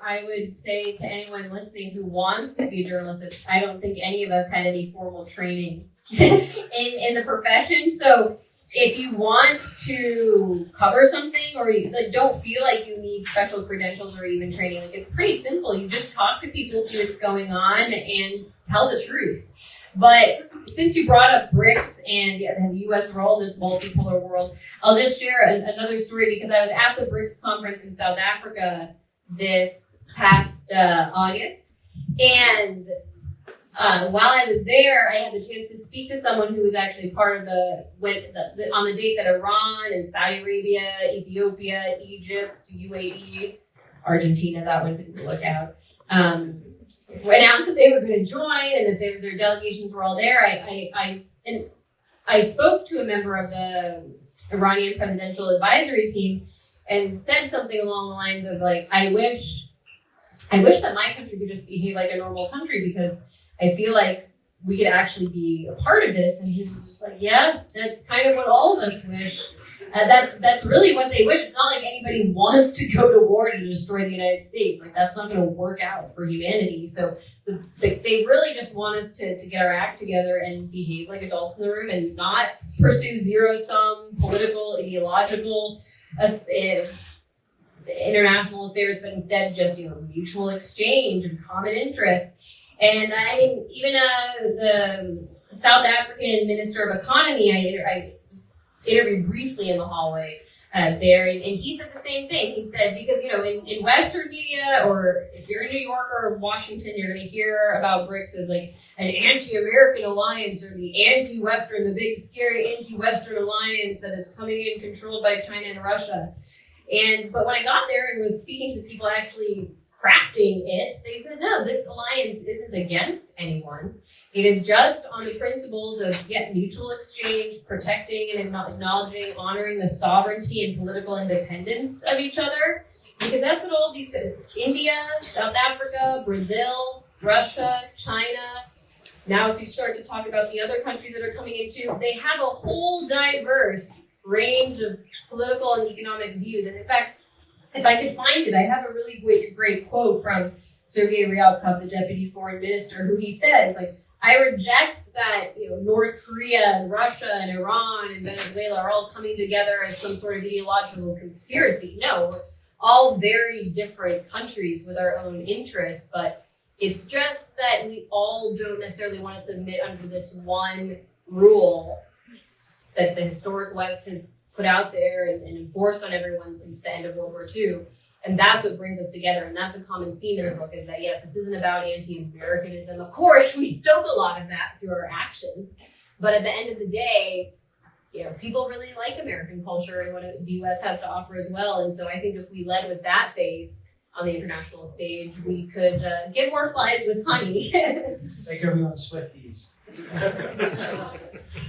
I would say to anyone listening who wants to be a journalist that I don't think any of us had any formal training in the profession. So if you want to cover something or you don't feel like you need special credentials or even training, it's pretty simple. You just talk to people, see what's going on, and tell the truth. But since you brought up BRICS and the U.S. role in this multipolar world, I'll just share another story because I was at the BRICS conference in South Africa this past August. And while I was there, I had the chance to speak to someone who was actually part of on the date that Iran and Saudi Arabia, Ethiopia, Egypt, UAE, Argentina, that one didn't look out, announced that they were going to join and that their delegations were all there. I spoke to a member of the Iranian presidential advisory team and said something along the lines of I wish that my country could just behave like a normal country because I feel like we could actually be a part of this. And he was just yeah, that's kind of what all of us wish. That's really what they wish. It's not like anybody wants to go to war to destroy the United States. That's not going to work out for humanity. So they really just want us to get our act together and behave like adults in the room and not pursue zero-sum political, ideological international affairs, but instead just mutual exchange and common interests. And even the South African Minister of Economy, I interviewed briefly in the hallway there, and he said the same thing. He said, because, in Western media, or if you're in New York or Washington, you're going to hear about BRICS as an anti-American alliance or the anti-Western, the big, scary anti-Western alliance that is coming in controlled by China and Russia. But when I got there and was speaking to the people actually crafting it, they said, no, this alliance isn't against anyone. It is just on the principles of mutual exchange, protecting and acknowledging, honoring the sovereignty and political independence of each other. Because that's what all these, India, South Africa, Brazil, Russia, China. Now, if you start to talk about the other countries that are coming in too, they have a whole diverse range of political and economic views. And in fact, if I could find it, I have a really great quote from Sergei Ryabkov, the deputy foreign minister, who he says, I reject that North Korea and Russia and Iran and Venezuela are all coming together as some sort of ideological conspiracy. No, we're all very different countries with our own interests, but It's just that we all don't necessarily want to submit under this one rule that the historic West has put out there and enforced on everyone since the end of World War II. And that's what brings us together. And that's a common theme in the book, is that, yes, this isn't about anti-Americanism. Of course, we stoke a lot of that through our actions. But at the end of the day, you know, people really like American culture and what the U.S. has to offer as well. And so I think if we led with that face on the international stage, we could get more flies with honey. Make everyone Swifties.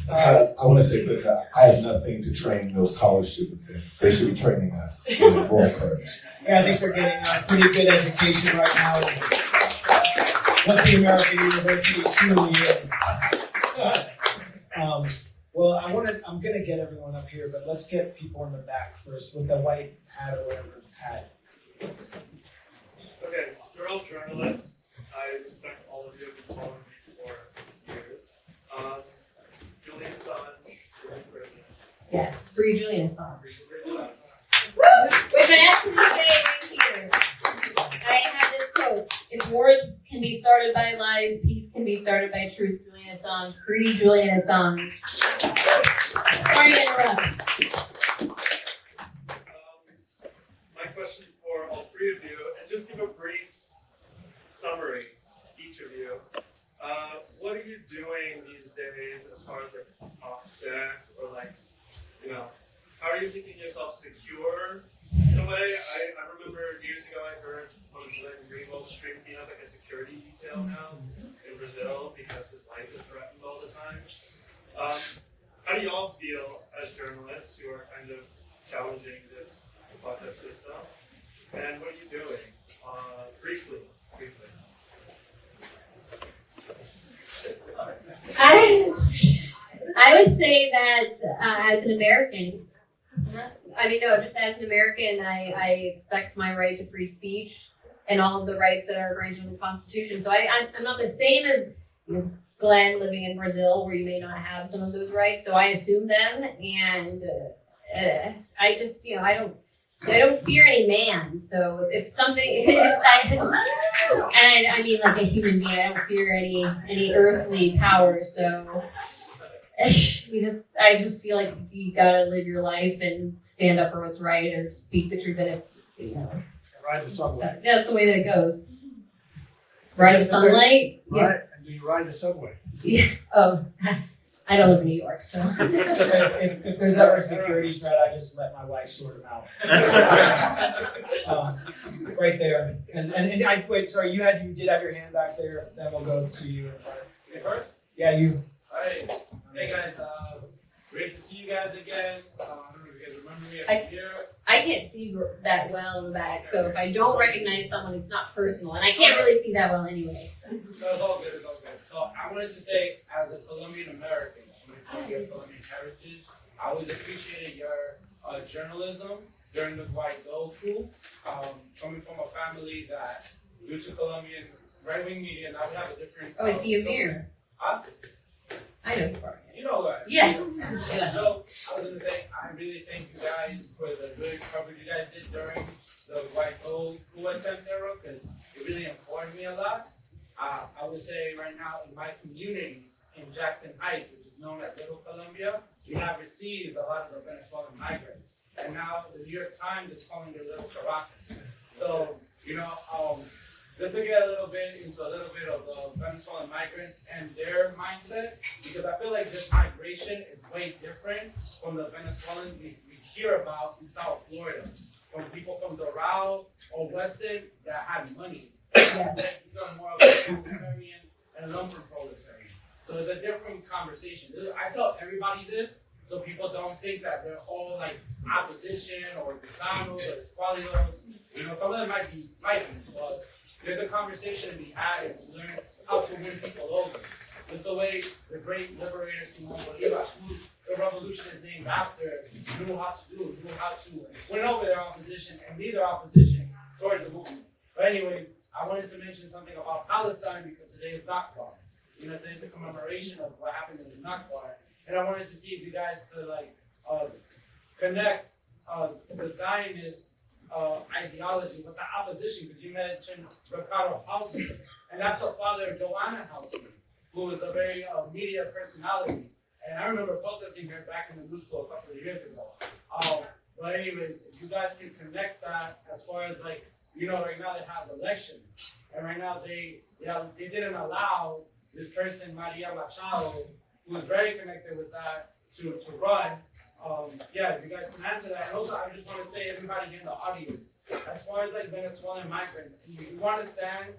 I want to say that I have nothing to train those college students in. They should be training us in moral courage. Yeah, I think we're getting a pretty good education right now of what the American university truly is. Well, I'm going to get everyone up here, but let's get people in the back first with the white hat or whatever hat. Okay, you're all journalists. I respect all of you. I've been following you for years. Julian Assange is in prison. Yes, free Julian Assange. Woo! Which I actually say right here. I have this quote: "If wars can be started by lies, peace can be started by truth." Julian Assange, free Julian Assange. Sorry to interrupt. My question for all three of you, and just give a brief summary, each of you. What are you doing these days as far as like offset or like, you know, how are you keeping yourself secure? In a way, I remember years ago I heard one of the Grayzone streams, he has like a security detail now in Brazil because his life is threatened all the time. How do you all feel as journalists who are kind of challenging this fucked-up system? And what are you doing? Briefly. I would say that as an American, just as an American, I expect my right to free speech and all of the rights that are granted in the Constitution. So I'm not the same as Glenn living in Brazil, where you may not have some of those rights. So I assume them, and I just, I don't fear any man. So if something, I mean like a human being, I don't fear any earthly power. So I just feel like you gotta live your life and stand up for what's right or speak the truth. And if Ride the subway. that's the way that it goes. Ride the sunlight. Yeah. Right? And you ride the subway. Yeah. Oh, I don't live in New York, so. If there's ever a security threat, I just let my wife sort them out. Right there. And I wait. Sorry, you did have your hand back there. Then we'll go to you in front. Me first? Yeah, you. Alright. Hey guys, great to see you guys again. I don't know if you guys remember me. I'm here. I can't see that well in the back, so if I don't recognize someone, it's not personal, and I can't really see that well anyway. So. No, it's all good. So I wanted to say, as a Colombian American, somebody from your Colombian heritage, I always appreciated your journalism during the Grayzone coup. Coming from a family that, due to Colombian right-wing media, now we have a different. Oh, it's Ymir. Huh? I know who are. You know what? Yeah. So I was gonna say, I really thank you guys for the good coverage you guys did during the Grayzone coup attempt era, because it really informed me a lot. I would say right now in my community in Jackson Heights, which is known as Little Colombia, we have received a lot of the Venezuelan migrants. And now the New York Times is calling it Little Caracas. So, just to get a little bit into a little bit of the Venezuelan migrants and their mindset, because I feel like this migration is way different from the Venezuelans we hear about in South Florida, from people from Doral or Weston that had money. Yeah. That become more of a proletarian and a lumber proletarian. So it's a different conversation. I tell everybody this so people don't think that they're all like opposition or gusanos or escualios. Some of them might be, but there's a conversation to be had and to learn how to win people over. Just the way the great liberator Simon Bolivar, who the revolution is named after, knew how to win over their opposition and lead their opposition towards the movement. But anyways, I wanted to mention something about Palestine because today is Nakba. Today's the commemoration of what happened in the Nakba. And I wanted to see if you guys could connect the Zionist ideology, but the opposition, because you mentioned Ricardo Hausman, and that's the father of Joanna Hausman, who was a very media personality. And I remember protesting here back in the news school a couple of years ago. But anyways, if you guys can connect that as far as like, you know, right now they have elections, and right now they didn't allow this person, Maria Machado, who was very connected with that, to run. If you guys can answer that. And also, I just want to say, everybody here in the audience, as far as like Venezuelan migrants, if you want to stand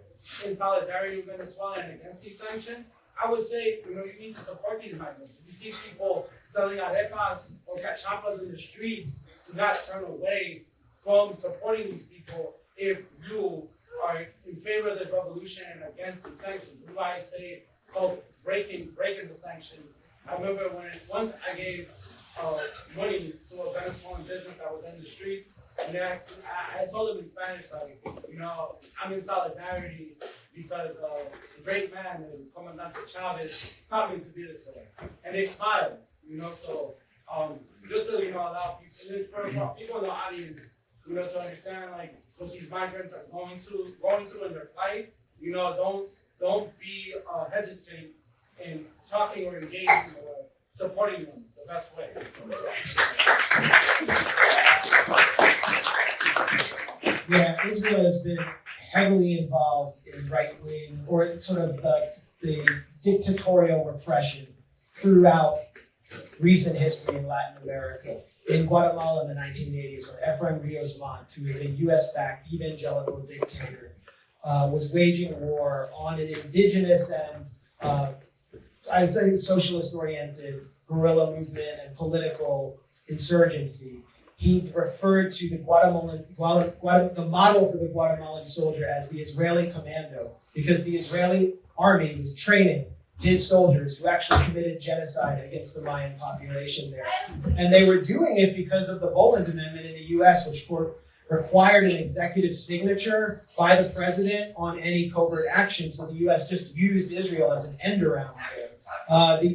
in solidarity with Venezuela and against these sanctions, I would say, you know, you need to support these migrants. If you see people selling arepas or cachapas in the streets, do not turn away from supporting these people if you are in favor of this revolution and against the sanctions. That's why I say, breaking the sanctions. I remember once I gave money to a Venezuelan business that was in the streets, and I told them in Spanish, like, you know, I'm in solidarity because the great man, the Comandante Chavez, taught me to be this way. And they smiled, you know, so just to, you know, allow people, and for people in the audience, you know, to understand, like, what these migrants are going through in their fight, you know, don't be hesitant in talking or engaging or supporting them the best way. Yeah, Israel has been heavily involved in right-wing or sort of the dictatorial repression throughout recent history in Latin America. In Guatemala in the 1980s, where Efrain Rios Montt, who is a US-backed evangelical dictator, was waging war on an indigenous and, I'd say, socialist-oriented guerrilla movement and political insurgency. He referred to the the model for the Guatemalan soldier as the Israeli commando, because the Israeli army was training his soldiers who actually committed genocide against the Mayan population there. And they were doing it because of the Boland Amendment in the US, which required an executive signature by the president on any covert action. So the US just used Israel as an end around there.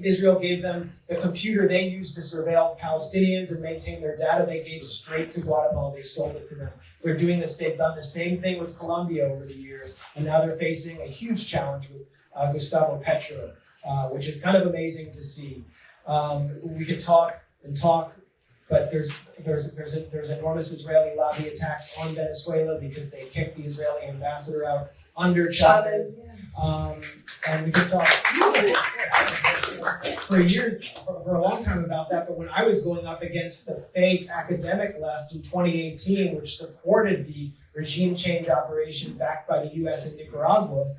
Israel gave them the computer they used to surveil Palestinians and maintain their data. They gave straight to Guatemala. They sold it to them. They're done the same thing with Colombia over the years, and now they're facing a huge challenge with Gustavo Petro, which is kind of amazing to see. We could talk, but there's enormous Israeli lobby attacks on Venezuela because they kicked the Israeli ambassador out under Chavez. And we could talk for a long time about that, but when I was going up against the fake academic left in 2018, which supported the regime change operation backed by the US in Nicaragua,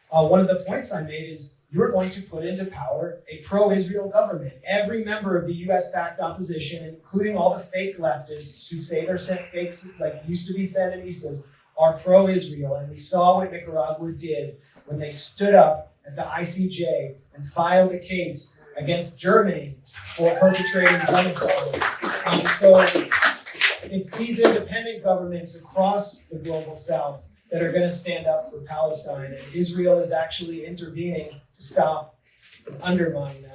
one of the points I made is you're going to put into power a pro-Israel government. Every member of the US-backed opposition, including all the fake leftists who say they're fakes, like used to be Sandinistas, are pro-Israel. And we saw what Nicaragua did when they stood up at the ICJ and filed a case against Germany for perpetrating genocide. So it's these independent governments across the global south that are going to stand up for Palestine, and Israel is actually intervening to stop and undermine them.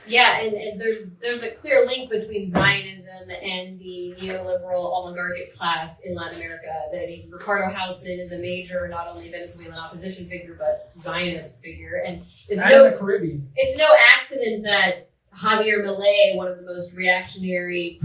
Yeah, and there's a clear link between Zionism and the neoliberal oligarchic class in Latin America. Ricardo Hausman is a major, not only Venezuelan opposition figure, but Zionist figure. And in the Caribbean. It's no accident that Javier Milei, one of the most reactionary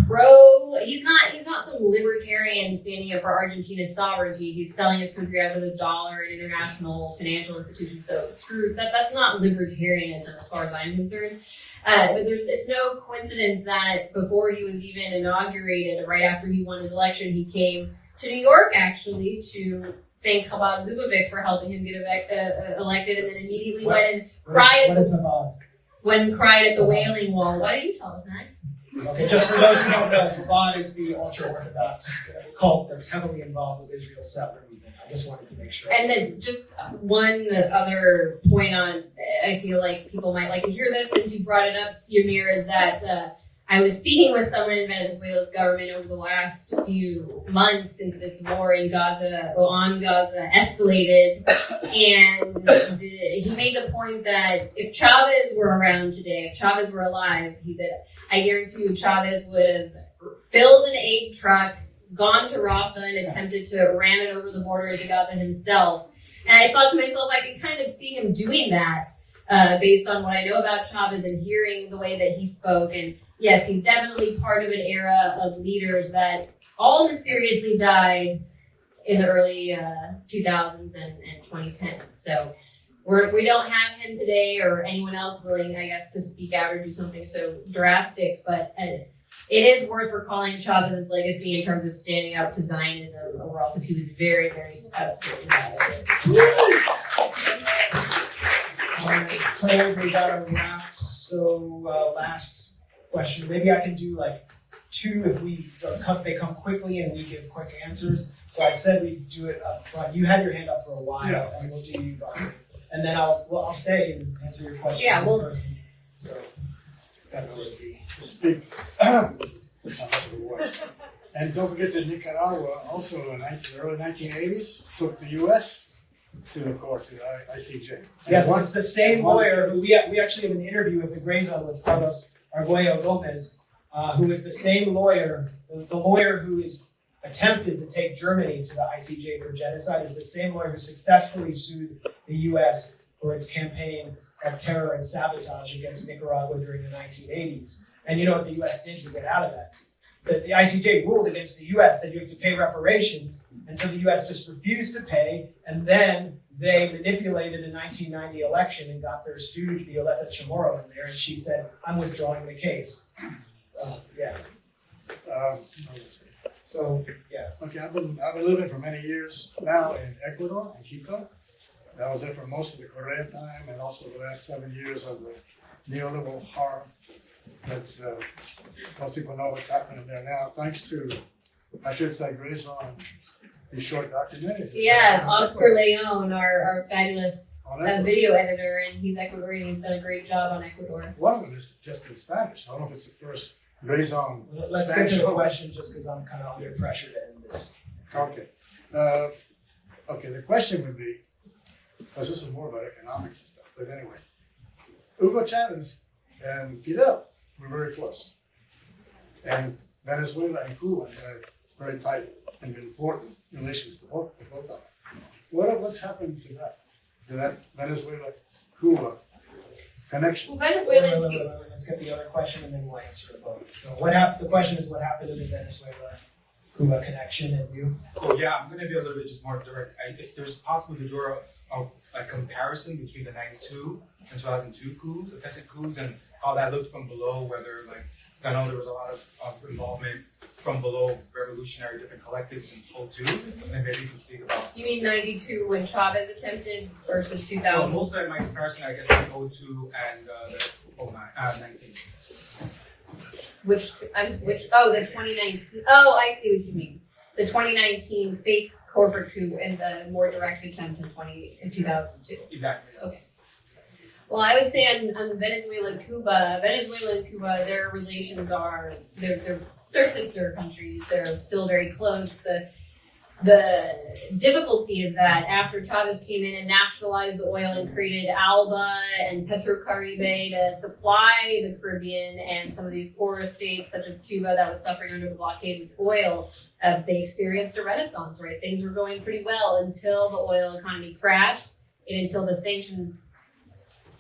he's not some libertarian standing up for Argentina's sovereignty. He's selling his country out of the dollar and international financial institutions. So that's not libertarianism as far as I'm concerned. But it's no coincidence that before he was even inaugurated, right after he won his election, he came to New York actually to thank Chabad Lubavitch for helping him get elected, and then immediately went and cried at the Wailing Wall. Why don't you tell us, Max? Okay, just for those who don't know, Chabad is the ultra-Orthodox cult that's heavily involved with Israel's settler movement. I just wanted to make sure. And then just one other point on, I feel like people might like to hear this since you brought it up, Ymir, is that I was speaking with someone in Venezuela's government over the last few months since this war on Gaza escalated, and he made the point that if Chavez were around today, if Chavez were alive, he said, I guarantee you Chavez would have filled an aid truck gone to Rafah and attempted to ram it over the border to Gaza himself. And I thought to myself, I could kind of see him doing that based on what I know about Chavez and hearing the way that he spoke. And yes, he's definitely part of an era of leaders that all mysteriously died in the early 2000s and 2010s. So we don't have him today or anyone else willing, I guess, to speak out or do something so drastic, but it is worth recalling Chavez's legacy in terms of standing up to Zionism overall, because he was very, very outspoken about it. All right, so we got a wrap. So last question. Maybe I can do like two if they come quickly and we give quick answers. So I said we'd do it up front. You had your hand up for a while, Yeah. and we'll do you behind. And then I'll stay and answer your questions Yeah, in person. So gotta know where to be. Speak. And don't forget that Nicaragua also in the early 1980s took the U.S. to the court, to the ICJ. Yes, it's the same lawyer who we actually have an interview with the Grayzone with Carlos Arguello Lopez, who is the same lawyer, the lawyer who is attempted to take Germany to the ICJ for genocide is the same lawyer who successfully sued the U.S. for its campaign of terror and sabotage against Nicaragua during the 1980s. And you know what the U.S. did to get out of that? The ICJ ruled against the U.S., said you have to pay reparations, and so the U.S. just refused to pay, and then they manipulated a 1990 election and got their stooge, Violeta Chamorro, in there, and she said, I'm withdrawing the case. Yeah. So, yeah. Okay, I've been living for many years now in Ecuador, in Quito. I was there for most of the Correa time and also the last 7 years of the neoliberal horror. That's most people know what's happening there now, thanks to, I should say, Grayzone, these short documentaries. Yeah, Oscar Leon, our fabulous video editor, and he's Ecuadorian. He's done a great job on Ecuador. One of them is just in Spanish. I don't know if it's the first Grayzone. Let's get to the question just because I'm kind of under pressure to end this. Okay. Okay, the question would be, because this is more about economics and stuff, but anyway, Hugo Chavez and Fidel were very close. And Venezuela and Cuba had very tight and important relations to both of them. What's happened to that Venezuela-Cuba connection? Well, Venezuela. Wait. Let's get the other question and then we'll answer it both. So the question is what happened to the Venezuela-Cuba connection and you? Cool, yeah, I'm going to be a little bit just more direct. If there's possible to draw a comparison between the 92 and 2002 coup, attempted coups, and how that looked from below, whether, like, I know there was a lot of involvement from below revolutionary different collectives in 2002, and maybe you can speak about. You mean 92 when Chavez attempted versus 2000? Well, most of my comparison, I guess, like 02 and the 19. The 2019. Oh, I see what you mean. The 2019 fake corporate coup and the more direct attempt in 2002. Exactly. Okay. Well, I would say on Venezuela and Cuba, their relations are they're sister countries. They're still very close. The difficulty is that after Chavez came in and nationalized the oil and created ALBA and Petrocaribe to supply the Caribbean and some of these poorer states such as Cuba that was suffering under the blockade with oil, they experienced a renaissance, right? Things were going pretty well until the oil economy crashed and until the sanctions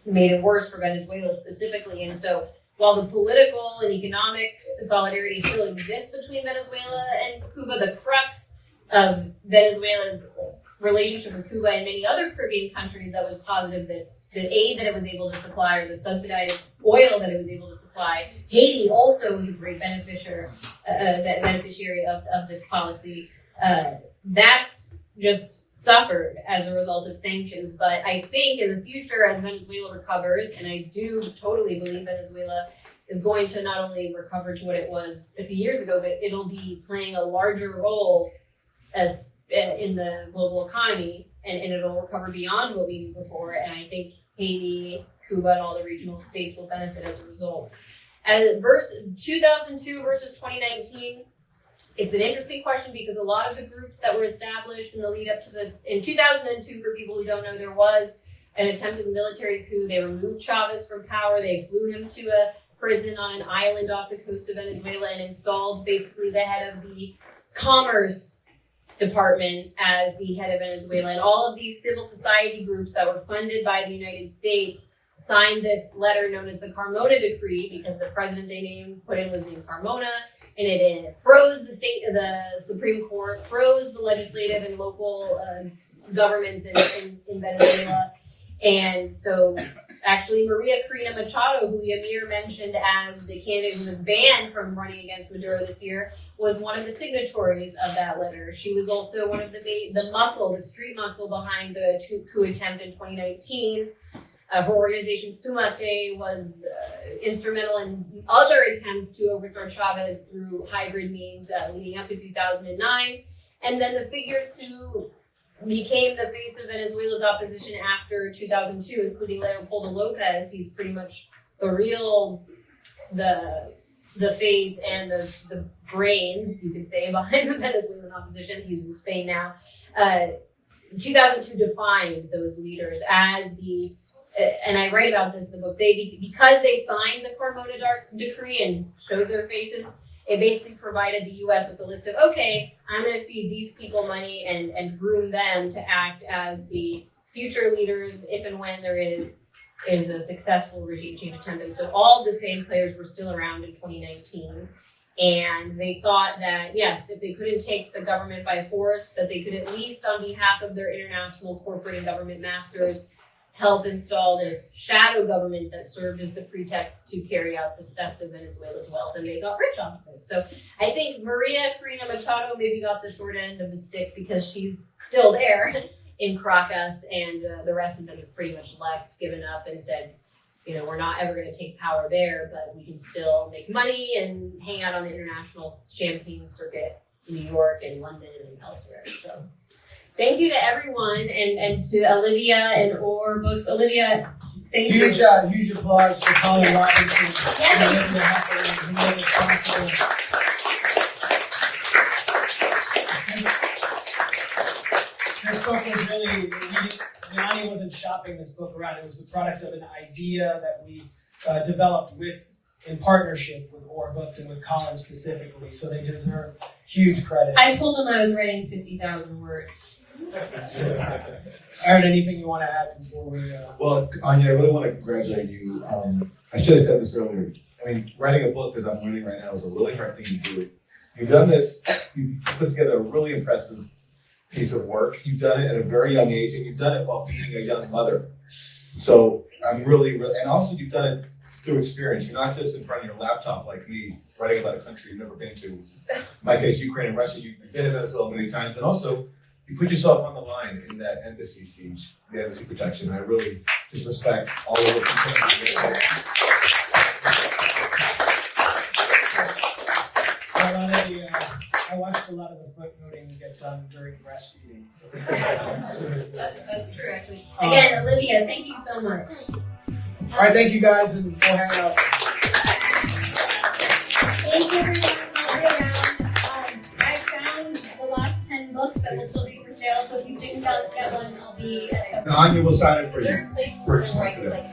made it worse for Venezuela specifically. And so while the political and economic solidarity still exists between Venezuela and Cuba, the crux of Venezuela's relationship with Cuba and many other Caribbean countries that was positive, the aid that it was able to supply or the subsidized oil that it was able to supply. Haiti also was a great beneficiary of this policy. That's just suffered as a result of sanctions. But I think in the future, as Venezuela recovers, and I do totally believe Venezuela is going to not only recover to what it was a few years ago, but it'll be playing a larger role as in the global economy, and it'll recover beyond what we knew before. And I think Haiti, Cuba, and all the regional states will benefit as a result. As 2002 versus 2019, it's an interesting question because a lot of the groups that were established in the lead up to in 2002, for people who don't know, there was an attempted military coup. They removed Chavez from power. They flew him to a prison on an island off the coast of Venezuela and installed basically the head of the Commerce Department as the head of Venezuela. And all of these civil society groups that were funded by the United States signed this letter known as the Carmona Decree, because the president they put in was named Carmona, and it froze the Supreme Court, froze the legislative and local governments in Venezuela. And so actually Maria Corina Machado, who Yamir mentioned as the candidate who was banned from running against Maduro this year, was one of the signatories of that letter. She was also one of the street muscle behind the coup attempt in 2019. Her organization Sumate was instrumental in other attempts to overthrow Chavez through hybrid means leading up to 2009. And then the figures who became the face of Venezuela's opposition after 2002, including Leopoldo Lopez. He's pretty much the face and the brains, you could say, behind the Venezuelan opposition. He's in Spain now. 2002 defined those leaders as and I write about this in the book, because they signed the Carmona Decree and showed their faces, it basically provided the U.S. with a list of, okay, I'm going to feed these people money and groom them to act as the future leaders if and when there is a successful regime change attempt. And so all the same players were still around in 2019. And they thought that, yes, if they couldn't take the government by force, that they could at least, on behalf of their international corporate and government masters, help install this shadow government that served as the pretext to carry out the theft of Venezuela's wealth, and they got rich off of it. So I think Maria Corina Machado maybe got the short end of the stick because she's still there in Caracas, and the rest of them have pretty much left, given up, and said, you know, we're not ever going to take power there, but we can still make money and hang out on the international champagne circuit in New York and London and elsewhere. So thank you to everyone, and to Olivia and Or Books. Olivia, thank you. Huge applause for Colin Robinson. Yes. And Olivia Hufford, who made it possible. This book was really, Anya wasn't shopping this book around. It was the product of an idea that we developed in partnership with Or Books and with Colin specifically, so they deserve huge credit. I told him I was writing 50,000 words. Aaron, anything you want to add before we... Well, Anya, I really want to congratulate you. I should have said this earlier. I mean, writing a book, as I'm learning right now, is a really hard thing to do. You've done this, you put together a really impressive piece of work. You've done it at a very young age, and you've done it while being a young mother. So I'm really, and also you've done it through experience. You're not just in front of your laptop like me, writing about a country you've never been to. In my case, Ukraine and Russia. You've been in Venezuela many times, and also you put yourself on the line in that embassy siege, the embassy protection. I really just respect all of the people. I watched a lot of the footnoting get done during breastfeeding. So That's true, actually. Again, Olivia, thank you so much. All right, thank you guys, and go hang out. Thank you, everyone. I'll be around. I found the last 10 books that will still be for sale, so if you didn't get one, I'll be at Anya will sign it for you. third place Purchase one right, today. like,